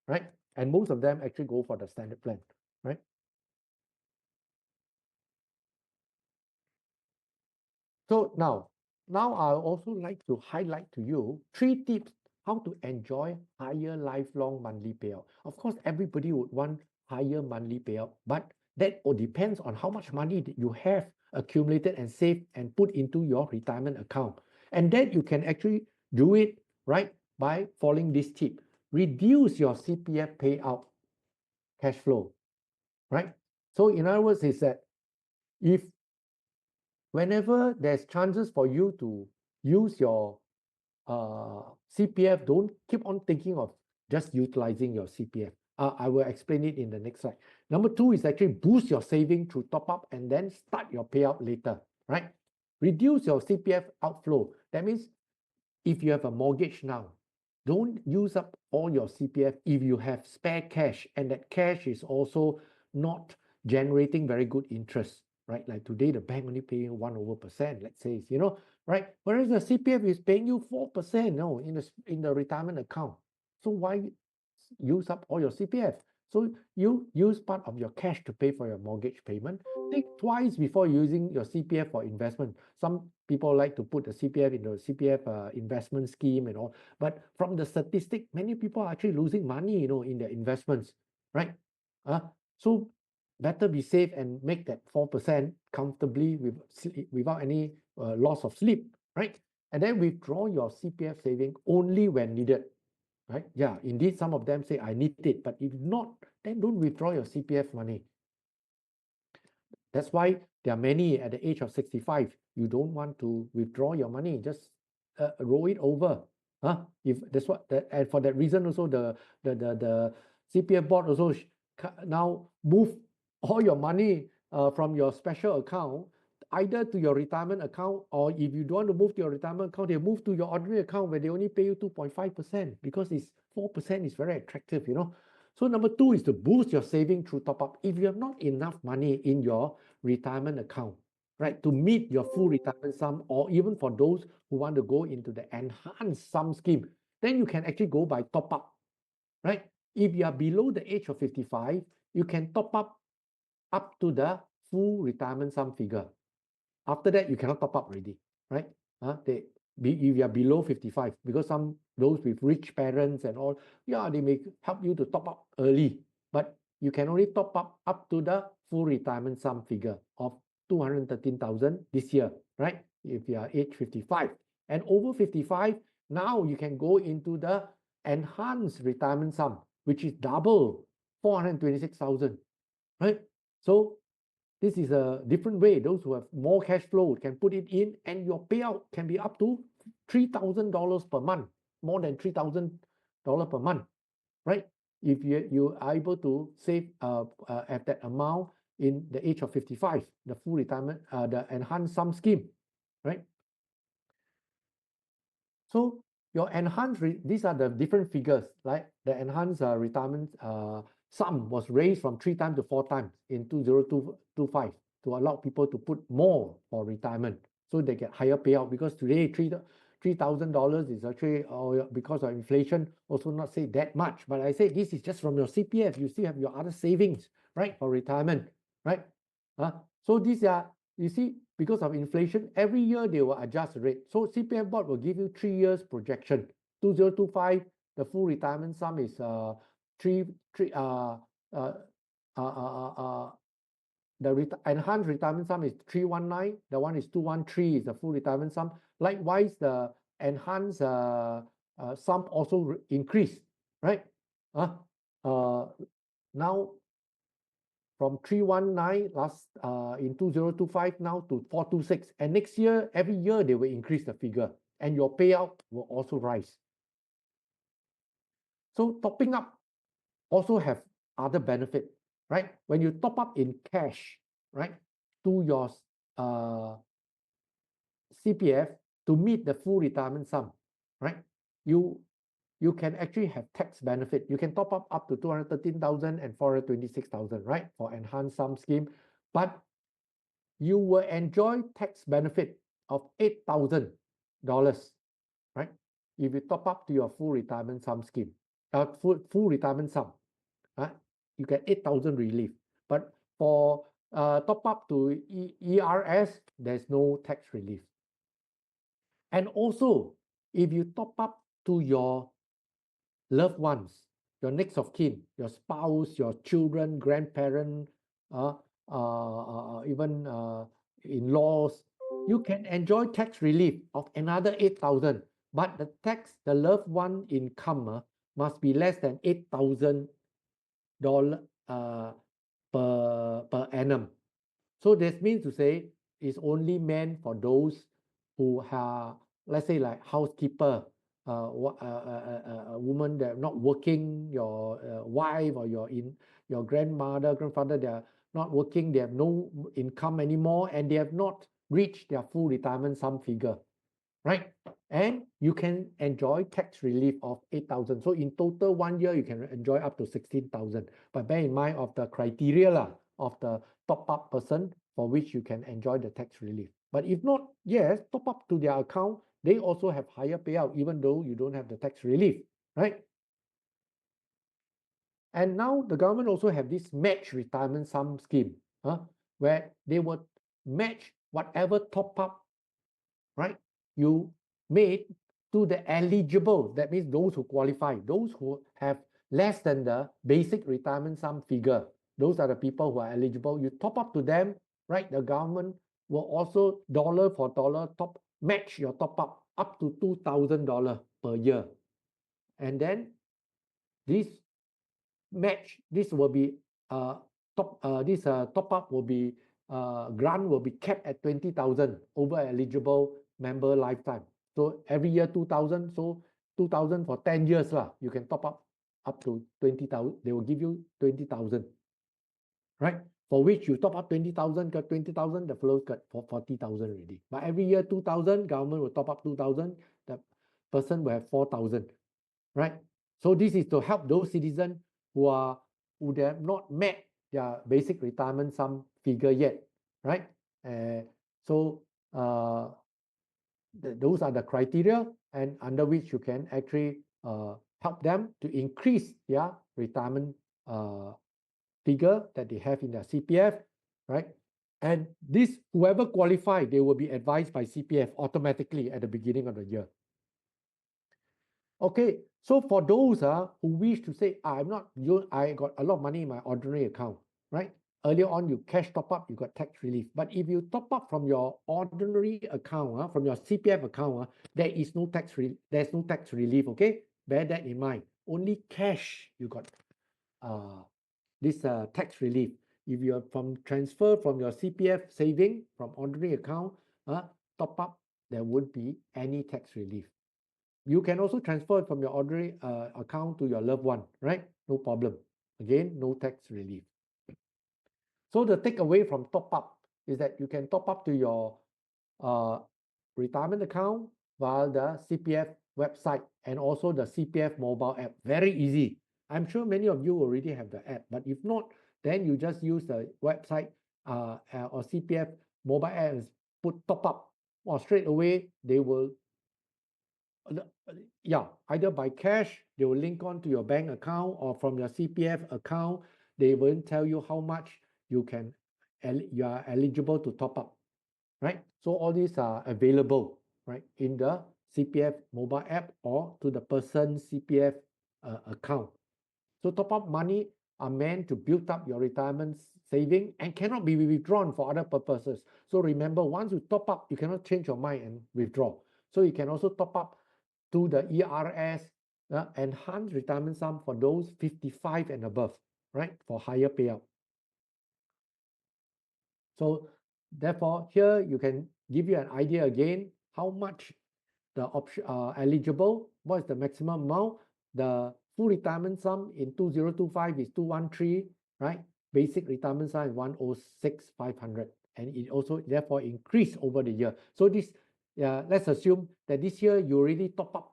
Speaker 1: right? And most of them actually go for the standard plan, right? So now I also like to highlight to you 3 tips how to enjoy higher lifelong monthly payout. Of course, everybody would want higher monthly payout, but that all depends on how much money that you have accumulated and saved and put into your retirement account. And then you can actually do it, right, by following this tip. Reduce your CPF payout cash flow, right? So in other words, is that if whenever there's chances for you to use your CPF, don't keep on thinking of just utilizing your CPF. I will explain it in the next slide. Number 2 is actually boost your saving through top up and then start your payout later, right? Reduce your CPF outflow. That means if you have a mortgage now, don't use up all your CPF if you have spare cash and that cash is also not generating very good interest, right? Like today, the bank only paying 1%, let's say, right? Whereas the CPF is paying you 4%, no, in the retirement account. So why use up all your CPF? So you use part of your cash to pay for your mortgage payment. Think twice before using your CPF for investment. Some people like to put the CPF in the CPF investment scheme and all. But from the statistic, many people are actually losing money, in their investments, right? So better be safe and make that 4%, comfortably without any loss of sleep, right? And then withdraw your CPF saving only when needed, right? Yeah, indeed, some of them say I need it, but if not, then don't withdraw your CPF money. That's why there are many at the age of 65, you don't want to withdraw your money, just roll it over. If that's what, and for that reason also the CPF board also now move all your money from your special account either to your retirement account, or if you don't want to move to your retirement account, they move to your ordinary account where they only pay you 2.5% because it's 4% is very attractive, you know. So number two is to boost your saving through top up. If you have not enough money in your retirement account, right, to meet your full retirement sum, or even for those who want to go into the enhanced sum scheme, then you can actually go by top up, right? If you are below the age of 55, you can top up to the full retirement sum figure. After that, you cannot top up already, right? If you are below 55, because those with rich parents and all, yeah, they may help you to top up early, but you can only top up to the full retirement sum figure of 213,000 this year, right? If you are age 55 and over 55, now you can go into the enhanced retirement sum, which is double 426,000, right? So this is a different way. Those who have more cash flow can put it in, and your payout can be up to $3,000 per month, more than $3,000 per month, right? If you are able to save at that amount in the age of 55, the full retirement, the enhanced sum scheme, right? So your enhanced, these are the different figures, right? The enhanced retirement sum was raised from 3 times to 4 times in 2025 to allow people to put more for retirement, so they get higher payout. Because today $3,000 is actually, because of inflation, also not say that much. But I say this is just from your CPF. You still have your other savings, right, for retirement, right? So these are, you see, because of inflation, every year they will adjust the rate. So CPF board will give you 3 years projection. 2025, the full retirement sum is the enhanced retirement sum is 319. The one is 213 is the full retirement sum. Likewise, the enhanced sum also increase, right? Now from 319 last in 2025 now to 426, and next year every year they will increase the figure, and your payout will also rise. So topping up also have other benefit, right? When you top up in cash, right, to your CPF to meet the full retirement sum, right, you can actually have tax benefit. You can top up to 213,000 and 426,000, right, for enhanced sum scheme, but you will enjoy tax benefit of $8,000, right, if you top up to your full retirement sum scheme, full retirement sum, right, you get 8,000 relief. But for top up to ERS, there's no tax relief. And also, if you top up to your loved ones, your next of kin, your spouse, your children, grandparent, even in-laws, you can enjoy tax relief of another 8,000. But the loved one income must be less than $8,000 per annum. So this means to say it's only meant for those who have, let's say, like housekeeper, a woman that are not working, your wife or your grandfather, they are not working, they have no income anymore, and they have not reached their full retirement sum figure, right? And you can enjoy tax relief of 8,000. So in total, 1 year you can enjoy up to 16,000. But bear in mind of the criteria of the top up person for which you can enjoy the tax relief. But if not, yes, top up to their account, they also have higher payout even though you don't have the tax relief, right? And now the government also have this match retirement sum scheme, where they would match whatever top up, right, you made to the eligible. That means those who qualify, those who have less than the basic retirement sum figure. Those are the people who are eligible. You top up to them right? The government will also dollar for dollar match your top up to $2,000 per year. And then this will be top up will be grant will be capped at 20,000 over eligible member lifetime. So every year 2,000, so 2,000 for 10 years lah. You can top up to 20,000. They will give you 20,000, right? For which you top up 20,000, got 20,000, the flow got for 40,000 already. But every year 2,000, government will top up 2,000, the person will have 4,000, right? So this is to help those citizens who have not met their basic retirement sum figure yet, right? So those are the criteria and under which you can actually help them to increase their retirement figure that they have in their CPF, right? And this, whoever qualify, they will be advised by CPF automatically at the beginning of the year. Okay, so for those who wish to say, I got a lot of money in my ordinary account, right? Earlier on, you cash top up, you got tax relief. But if you top up from your ordinary account, from your CPF account, there is no tax there's no tax relief. Okay, bear that in mind. Only cash you got this tax relief. If you are transfer from your CPF saving from ordinary account, top up, there won't be any tax relief. You can also transfer from your ordinary account to your loved one, right? No problem. Again, no tax relief. So the takeaway from top up is that you can top up to your retirement account via the CPF website and also the CPF mobile app. Very easy. I'm sure many of you already have the app, but if not, then you just use the website or CPF mobile app and put top up. Or straight away, they will either by cash, they will link on to your bank account, or from your CPF account, they will tell you how much you are eligible to top up, right? So all these are available, right, in the CPF mobile app or to the person's CPF account. So top up money are meant to build up your retirement saving and cannot be withdrawn for other purposes. So remember, once you top up, you cannot change your mind and withdraw. So you can also top up to the ERS, enhanced retirement sum for those 55 and above, right, for higher payout. So therefore, here you can give you an idea again, how much the option eligible, what is the maximum amount. The full retirement sum in 2025 is 213, right? Basic retirement sum is 106,500, and it also therefore increased over the year. So this, let's assume that this year you already top up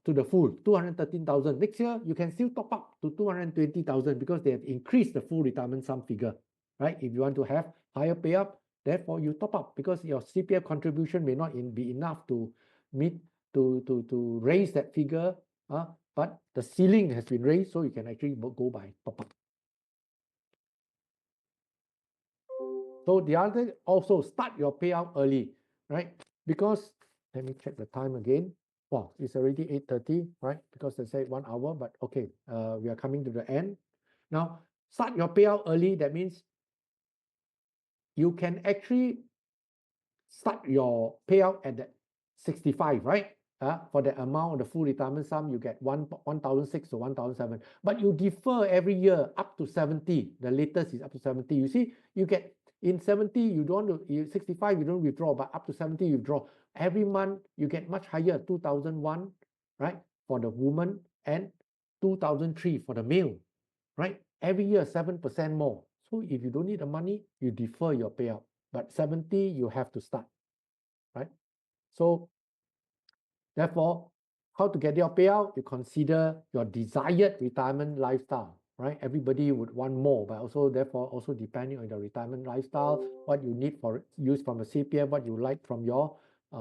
Speaker 1: to the full 213,000. Next year you can still top up to 220,000 because they have increased the full retirement sum figure, right? If you want to have higher payout, therefore you top up because your CPF contribution may not be enough to meet to raise that figure, but the ceiling has been raised, so you can actually go by top up. So the other also, start your payout early, right? Because let me check the time again. Wow, it's already 8:30, right? Because they said 1 hour, but okay, we are coming to the end. Now, start your payout early. That means you can actually start your payout at the 65, right? For the amount of the full retirement sum, you get 1,006 to 1,007. But you defer every year up to 70. The latest is up to 70. You see, you get in 70, you don't want to, 65, you don't withdraw, but up to 70, you withdraw. Every month, you get much higher, 2,001, right? For the woman and 2,003 for the male, right? Every year, 7% more. So if you don't need the money, you defer your payout. But 70, you have to start, right? So therefore, how to get your payout? You consider your desired retirement lifestyle, right? Everybody would want more, but also therefore also depending on your retirement lifestyle, what you need for use from the CPF, what you like from your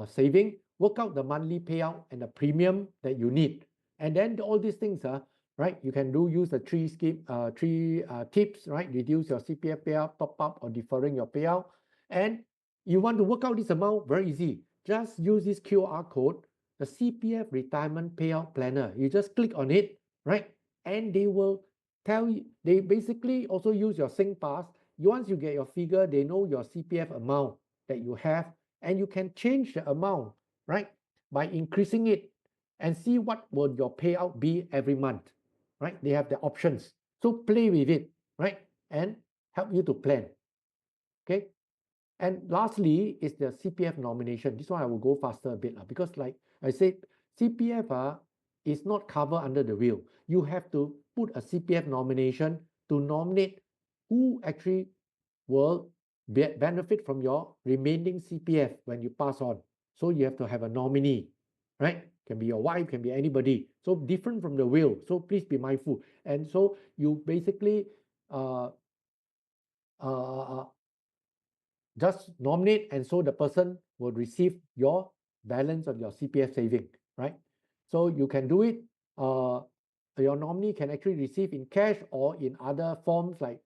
Speaker 1: saving, work out the monthly payout and the premium that you need. And then all these things are right. You can use the three tips, right? Reduce your CPF payout, top up, or deferring your payout. And you want to work out this amount, very easy. Just use this QR code, the CPF Retirement Payout Planner. You just click on it, right? And they will tell you, they basically also use your SingPass. once you get your figure, they know your CPF amount that you have, and you can change the amount, right, by increasing it and see what will your payout be every month, right? They have the options. So play with it, right? And help you to plan, okay? And lastly is the CPF nomination. This one I will go faster a bit because like I said, CPF is not covered under the will. You have to put a CPF nomination to nominate who actually will benefit from your remaining CPF when you pass on. So you have to have a nominee, right? Can be your wife, can be anybody. So different from the will. So please be mindful. And so you basically uh, uh, just nominate, and so the person will receive your balance of your CPF saving, right? So you can do it. Your nominee can actually receive in cash or in other forms like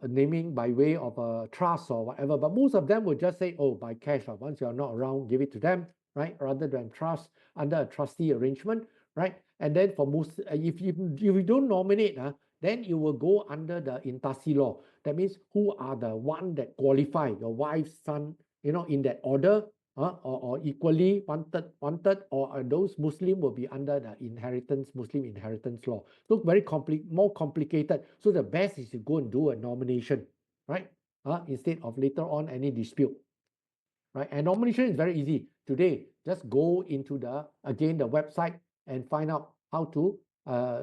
Speaker 1: naming by way of a trust or whatever. But most of them will just say, oh, by cash. Once you're not around, give it to them, right? Rather than trust under a trustee arrangement, right? And then for most, if you don't nominate, then you will go under the intasi law. That means who are the one that qualify, your wife's son, in that order, or equally one third, or those Muslim will be under the Muslim inheritance law. So very more complicated. So the best is to go and do a nomination, right? Instead of later on any dispute, right? And nomination is very easy. Today, just go into the website and find out how to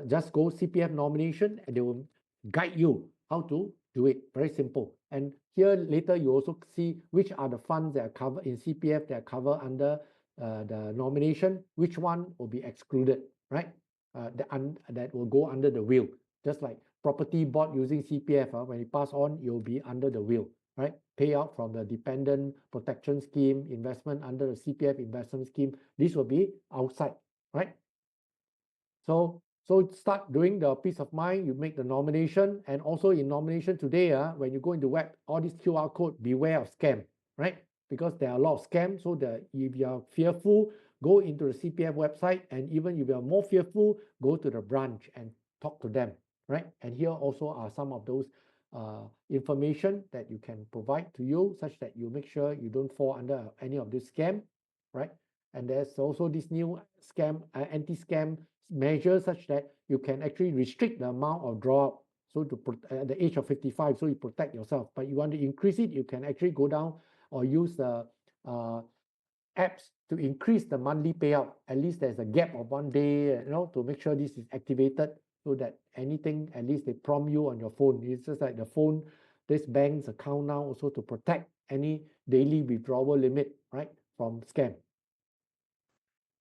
Speaker 1: just go CPF nomination, and they will guide you how to do it. Very simple. And here later you also see which are the funds that are covered in CPF that are covered under the nomination, which one will be excluded, right? That will go under the will. Just like property bought using CPF, when you pass on, you'll be under the will, right? Payout from the dependent protection scheme, investment under the CPF investment scheme, this will be outside, right? So start doing the peace of mind. You make the nomination, and also in nomination today, when you go into web, all this QR code, beware of scam, right? Because there are a lot of scams. So if you are fearful, go into the CPF website, and even if you are more fearful, go to the branch and talk to them, right? And here also are some of those information that you can provide to you, such that you make sure you don't fall under any of this scam, right? And there's also this new scam, anti-scam measure, such that you can actually restrict the amount of draw, so at the age of 55, so you protect yourself. But you want to increase it, you can actually go down or use the apps to increase the monthly payout. At least there's a gap of 1 day, to make sure this is activated, so that anything, at least they prompt you on your phone. It's just like the phone, this bank's account now also to protect any daily withdrawal limit, right, from scam.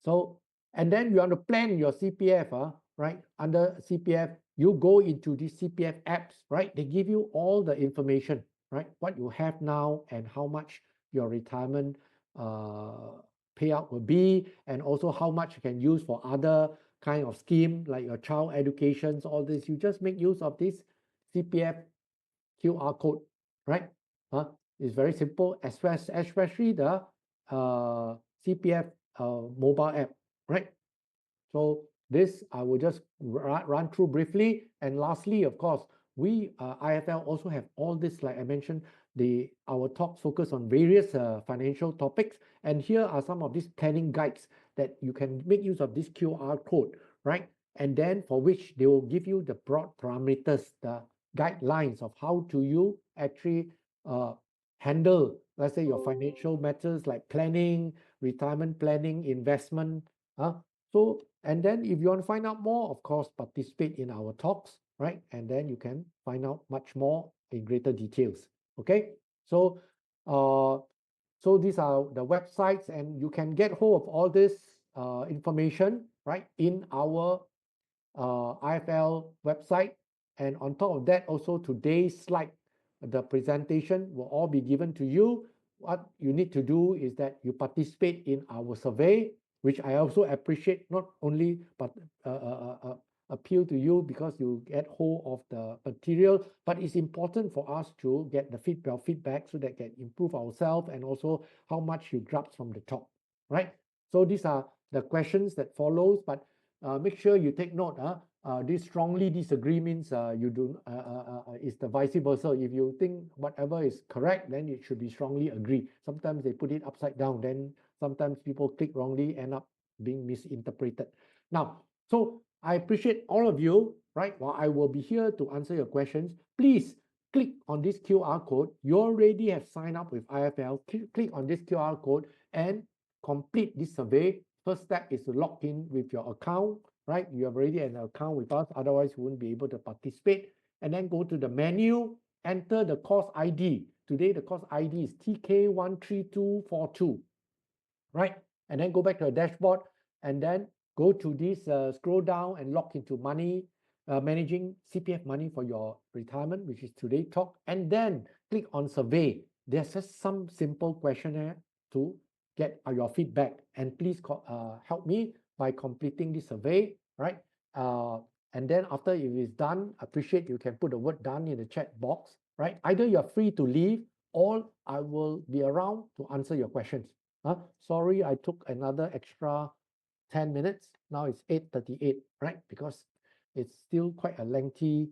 Speaker 1: So, and then you want to plan your CPF, right? Under CPF, you go into the CPF apps, right? They give you all the information, right? What you have now and how much your retirement payout will be, and also how much you can use for other kind of scheme like your child educations, all this. You just make use of this CPF QR code, right? It's very simple, especially the CPF mobile app, right? So this I will just run through briefly. And lastly, of course, we IFL also have all this, like I mentioned, our talks focus on various financial topics. And here are some of these planning guides that you can make use of this QR code, right? And then for which they will give you the broad parameters, the guidelines of how do you actually handle, let's say, your financial matters like planning, retirement planning, investment. So, and then if you want to find out more, of course, participate in our talks, right? And then you can find out much more in greater details. Okay. So, so these are the websites, and you can get hold of all this information, right, in our IFL website. And on top of that, also today's slide, the presentation will all be given to you. What you need to do is that you participate in our survey, which I also appreciate, not only but appeal to you because you get hold of the material, but it's important for us to get the feedback so that can improve ourselves, and also how much you grasp from the top, right? So these are the questions that follows, but make sure you take note. this strongly disagree means you do it's the vice versa. If you think whatever is correct, then it should be strongly agree. Sometimes they put it upside down, then sometimes people click wrongly, end up being misinterpreted. Now, so I appreciate all of you, right? While I will be here to answer your questions, please click on this QR code. You already have signed up with IFL. Click on this QR code and complete this survey. First step is to log in with your account, right? You have already an account with us, otherwise you wouldn't be able to participate. And then go to the menu, enter the course ID. Today the course ID is TK13242, right? And then go back to the dashboard and then go to this, scroll down and log into money, managing CPF money for your retirement, which is today talk, and then click on survey. There's just some simple questionnaire to get your feedback, and please help me by completing this survey, right? And then after it is done, appreciate you can put the word done in the chat box, right? Either you're free to leave or I will be around to answer your questions. Sorry, I took another extra 10 minutes. Now it's 8:38, right? Because it's still quite a lengthy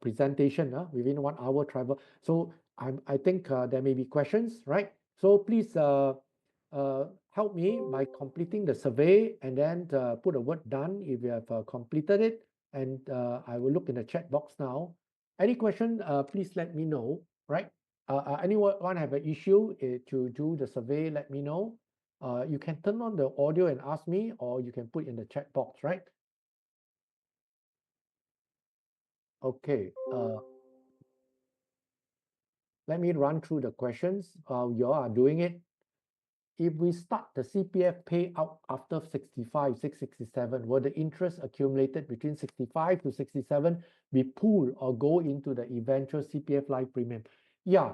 Speaker 1: presentation within 1 hour travel. So I think there may be questions, right? So please help me by completing the survey and then put a word done if you have completed it. And I will look in the chat box now. Any question, please let me know, right? Anyone have an issue to do the survey, let me know. You can turn on the audio and ask me, or you can put in the chat box, right? Okay. Let me run through the questions while you are doing it. If we start the CPF payout after 65, 667, will the interest accumulated between 65 to 67 be pooled or go into the eventual CPF life premium? Yeah,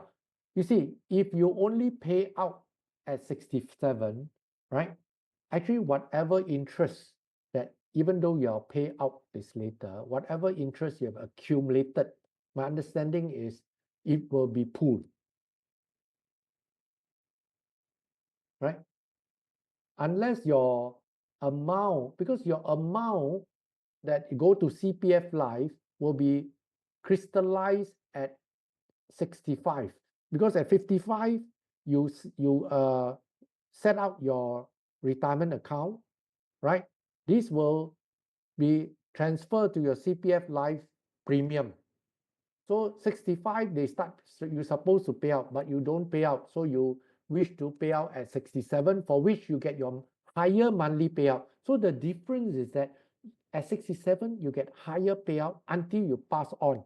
Speaker 1: you see, if you only pay out at 67, right? Actually, whatever interest that, even though your payout is later, whatever interest you have accumulated, my understanding is it will be pooled, right? Unless your amount, because your amount that go to CPF Life will be crystallized at 65. Because at 55, you set out your retirement account, right? This will be transferred to your CPF Life premium. So 65, you're supposed to pay out, but you don't pay out. So you wish to pay out at 67, for which you get your higher monthly payout. So the difference is that at 67, you get higher payout until you pass on.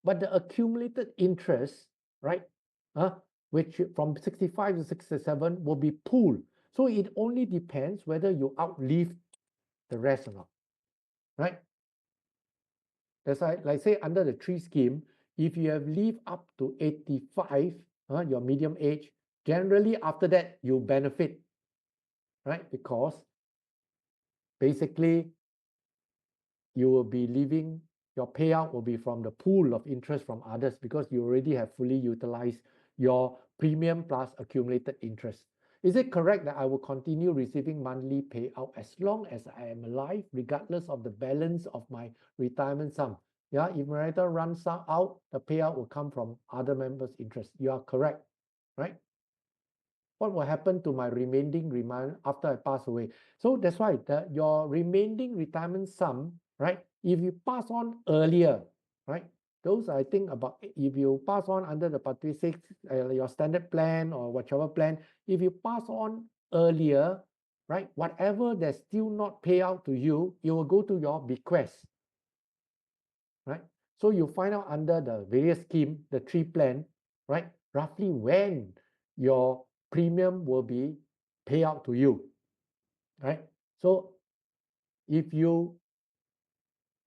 Speaker 1: But the accumulated interest, right, which from 65 to 67 will be pooled. So it only depends whether you outlive the rest or not, right? That's why, like say, under the tree scheme, if you have lived up to 85, your medium age, generally after that you benefit, right? Because basically you will be living, your payout will be from the pool of interest from others because you already have fully utilized your premium plus accumulated interest. Is it correct that I will continue receiving monthly payout as long as I am alive, regardless of the balance of my retirement sum? Yeah, if Marita runs out, the payout will come from other members' interest. You are correct, right? What will happen to my remaining retirement after I pass away? So that's why your remaining retirement sum, right? If you pass on earlier, right? Those I think about, if you pass on under the Part 36, your standard plan or whichever plan, if you pass on earlier, right? Whatever that's still not pay out to you, it will go to your bequest, right? So you find out under the various scheme, the three plan, right? Roughly when your premium will be pay out to you, right? So if you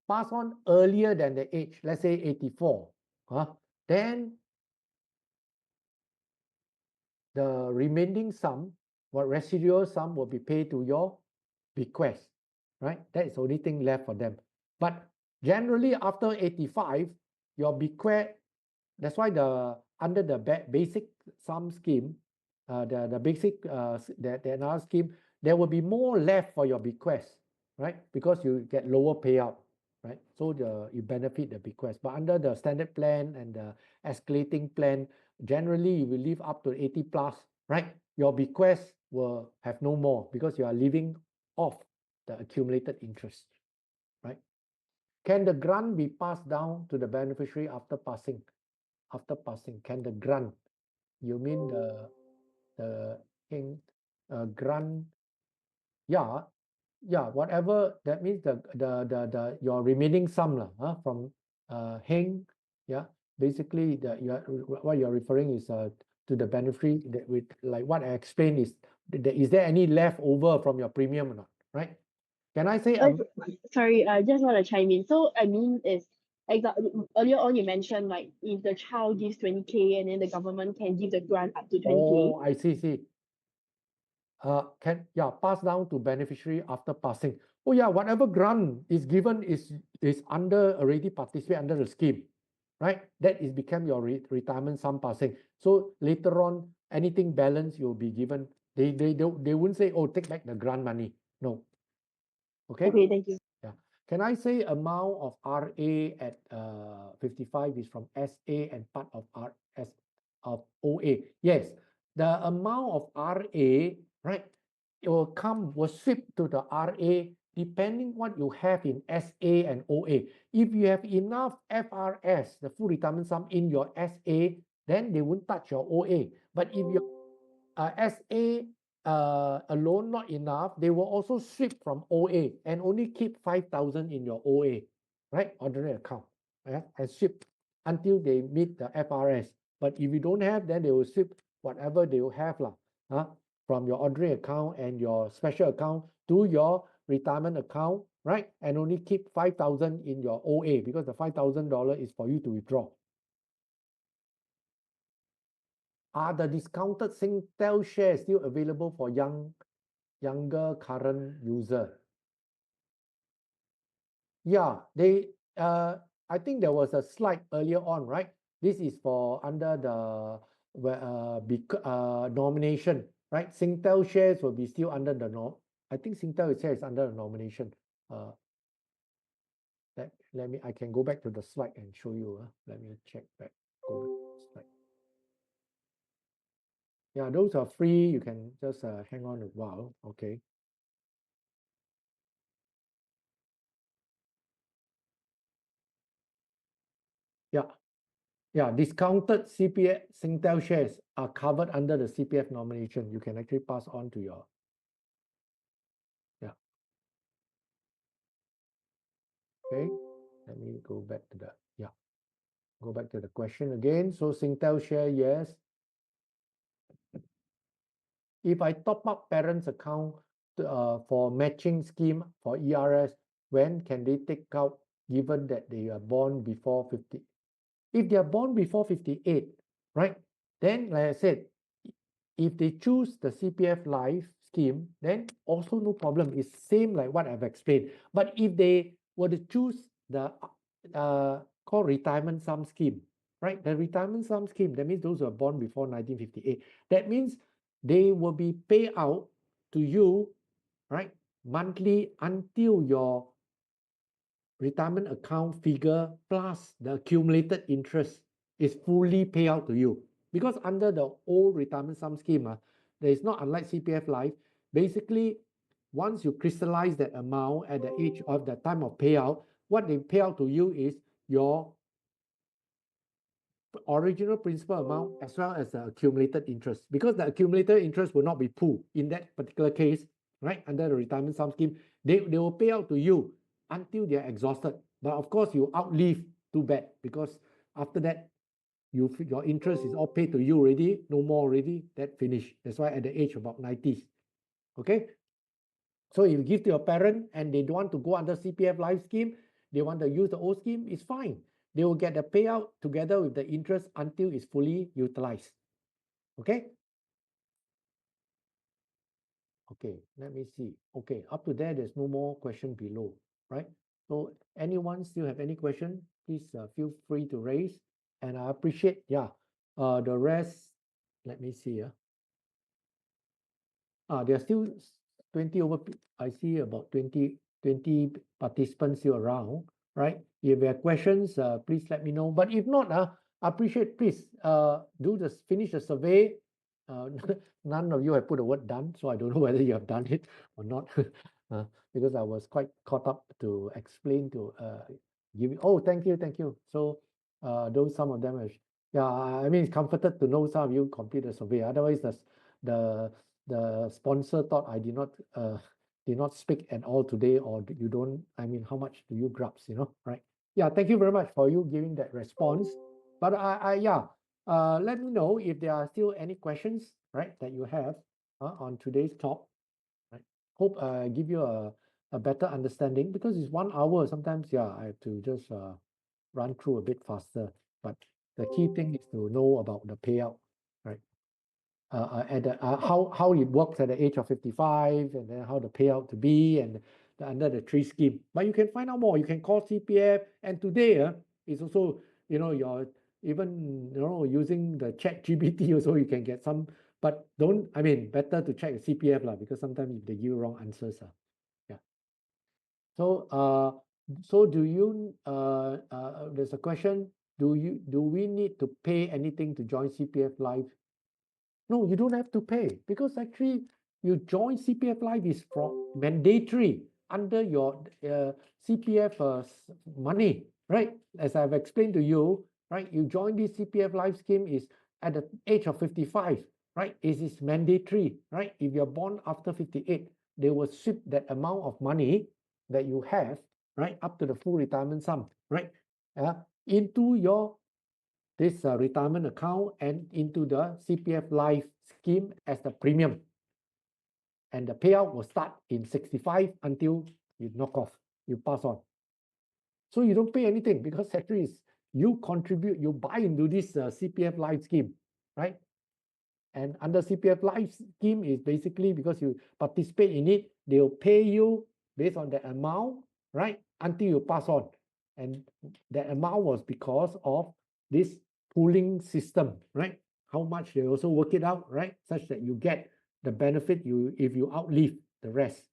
Speaker 1: pass on earlier than the age, let's say 84, then the remaining sum, what residual sum will be paid to your bequest, right? That is the only thing left for them. But generally after 85, your bequest, that's why under the basic sum scheme, the basic the another scheme, there will be more left for your bequest, right? Because you get lower payout. right? So you benefit the bequest. But under the standard plan and the escalating plan, generally you will live up to 80 plus, right? Your bequest will have no more because you are living off the accumulated interest, right? Can the grant be passed down to the beneficiary after passing? After passing, can the grant? You mean the grant? Yeah, yeah. Whatever that means, the your remaining sum lah, from Heng, yeah. Basically, what you're referring is to the beneficiary that with like what I explained is there any left over from your premium or not, right? Can I say
Speaker 2: Sorry, I just want to chime in. So I mean is earlier on you mentioned like if the child gives 20K and then the government can give the grant up to 20K.
Speaker 1: oh, I see. Can pass down to beneficiary after passing. Oh yeah, whatever grant is given is under already participate under the scheme, right? That is become your retirement sum passing. So later on, anything balance you'll be given. They wouldn't say, oh, take back the grant money. No. Okay.
Speaker 2: Okay, thank you.
Speaker 1: Yeah. Can I say amount of RA at 55 is from SA and part of RS of OA? Yes. The amount of RA, right, it will sweep to the RA depending what you have in SA and OA. If you have enough FRS, the full retirement sum in your SA, then they won't touch your OA. But if your SA alone not enough, they will also sweep from OA and only keep 5,000 in your OA, right? Ordinary account, right? And sweep until they meet the FRS. But if you don't have, then they will sweep whatever they will have lah, from your ordinary account and your special account to your retirement account, right? And only keep 5,000 in your OA because the $5,000 is for you to withdraw. Are the discounted Singtel shares still available for younger current user? Yeah, I think there was a slide earlier on, right? This is for under the nomination, right? Singtel shares will be still under the I think Singtel shares is under the nomination. I can go back to the slide and show you. Let me check back. Go back to the slide. Yeah, those are free. You can just hang on a while. Okay. Yeah, discounted CPF Singtel shares are covered under the CPF nomination. You can actually pass on to your, yeah. Okay, let me go back to go back to the question again. So Singtel share, yes. If I top up parents' account for matching scheme for ERS, when can they take out given that they are born before 50? If they are born before 58, right? Then, like I said, if they choose the CPF life scheme, then also no problem. It's same like what I've explained. But if they were to choose the called retirement sum scheme, right? The retirement sum scheme, that means those who are born before 1958. That means they will be paid out to you, right, monthly until your retirement account figure plus the accumulated interest is fully paid out to you. Because under the old retirement sum scheme, there is not unlike CPF Life. Basically, once you crystallize that amount at the age of the time of payout, what they pay out to you is your original principal amount as well as the accumulated interest. Because the accumulated interest will not be pooled in that particular case, right? Under the retirement sum scheme, they will pay out to you until they're exhausted. But of course, you outlive, too bad, because after that, your interest is all paid to you already, no more already, that finish. That's why at the age of about 90s. Okay? So if you give to your parent and they don't want to go under CPF life scheme, they want to use the old scheme, it's fine. They will get the payout together with the interest until it's fully utilized. Okay? Okay, let me see. Okay, up to there, there's no more question below, right? So anyone still have any question, please feel free to raise. And I appreciate, the rest, let me see. There are still 20 over, I see about 20 participants still around. right? If you have questions, please let me know. But if not, I appreciate, please finish the survey. None of you have put the word done, so I don't know whether you have done it or not. Because I was quite caught up to explain to give you. Oh, thank you. So those some of them have, yeah, I mean it's comforted to know some of you complete the survey. Otherwise, the the sponsor thought I did not speak at all today, or you don't, I mean, how much do you grasp, right? Yeah, thank you very much for you giving that response. But yeah, let me know if there are still any questions, right, that you have on today's talk, right? Hope give you a better understanding, because it's 1 hour. Sometimes, yeah, I have to just run through a bit faster. But the key thing is to know about the payout, right? At the, how it works at the age of 55, and then how the payout to be, and under the tree scheme. But you can find out more. You can call CPF, and today it's also, you're even, using the chat GPT also, you can get some. But don't, I mean, better to check the CPF lah, because sometimes if they give wrong answers, yeah. So do you there's a question, do we need to pay anything to join CPF Live? No, you don't have to pay, because actually you join CPF Live is from mandatory under your CPF money, right? As I've explained to you, right? You join this CPF Live scheme is at the age of 55, right? It is mandatory, right? If you're born after 58, they will sweep that amount of money that you have, right, up to the full retirement sum, right, into your this retirement account and into the CPF Life scheme as the premium. And the payout will start in 65 until you knock off, you pass on. So you don't pay anything, because actually you contribute, you buy into this CPF Life scheme, right? And under CPF Life scheme is basically because you participate in it, they'll pay you based on the amount, right, until you pass on. And that amount was because of this pooling system, right? How much they also work it out, right? Such that you get the benefit if you outlive the rest.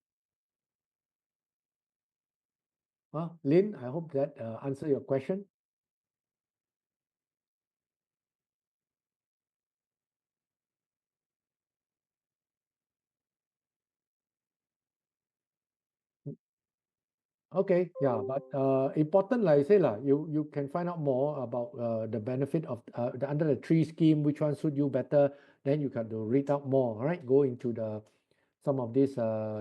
Speaker 1: Lynn, I hope that answer your question. Okay, yeah, but important, like I say, you can find out more about the benefit of the under the tree scheme, which one suit you better. Then you can to read out more. All right, go into some of this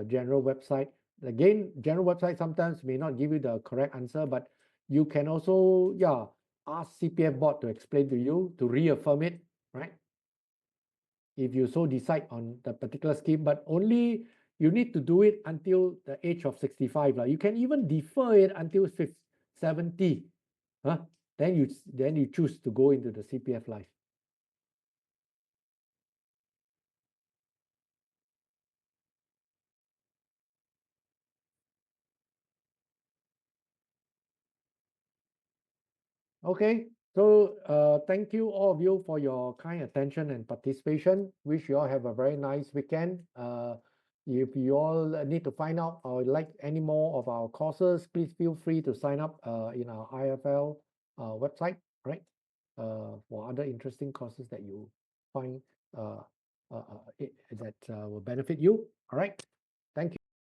Speaker 1: general website. Again, general website sometimes may not give you the correct answer, but you can also, yeah, ask CPF board to explain to you, to reaffirm it, right? If you so decide on the particular scheme, but only you need to do it until the age of 65. You can even defer it until 70. Then you choose to go into the CPF Life. Okay, so thank you all of you for your kind attention and participation. Wish you all have a very nice weekend. If you all need to find out or like any more of our courses, please feel free to sign up in our IFL website, right? For other interesting courses that you find that will benefit you. All right.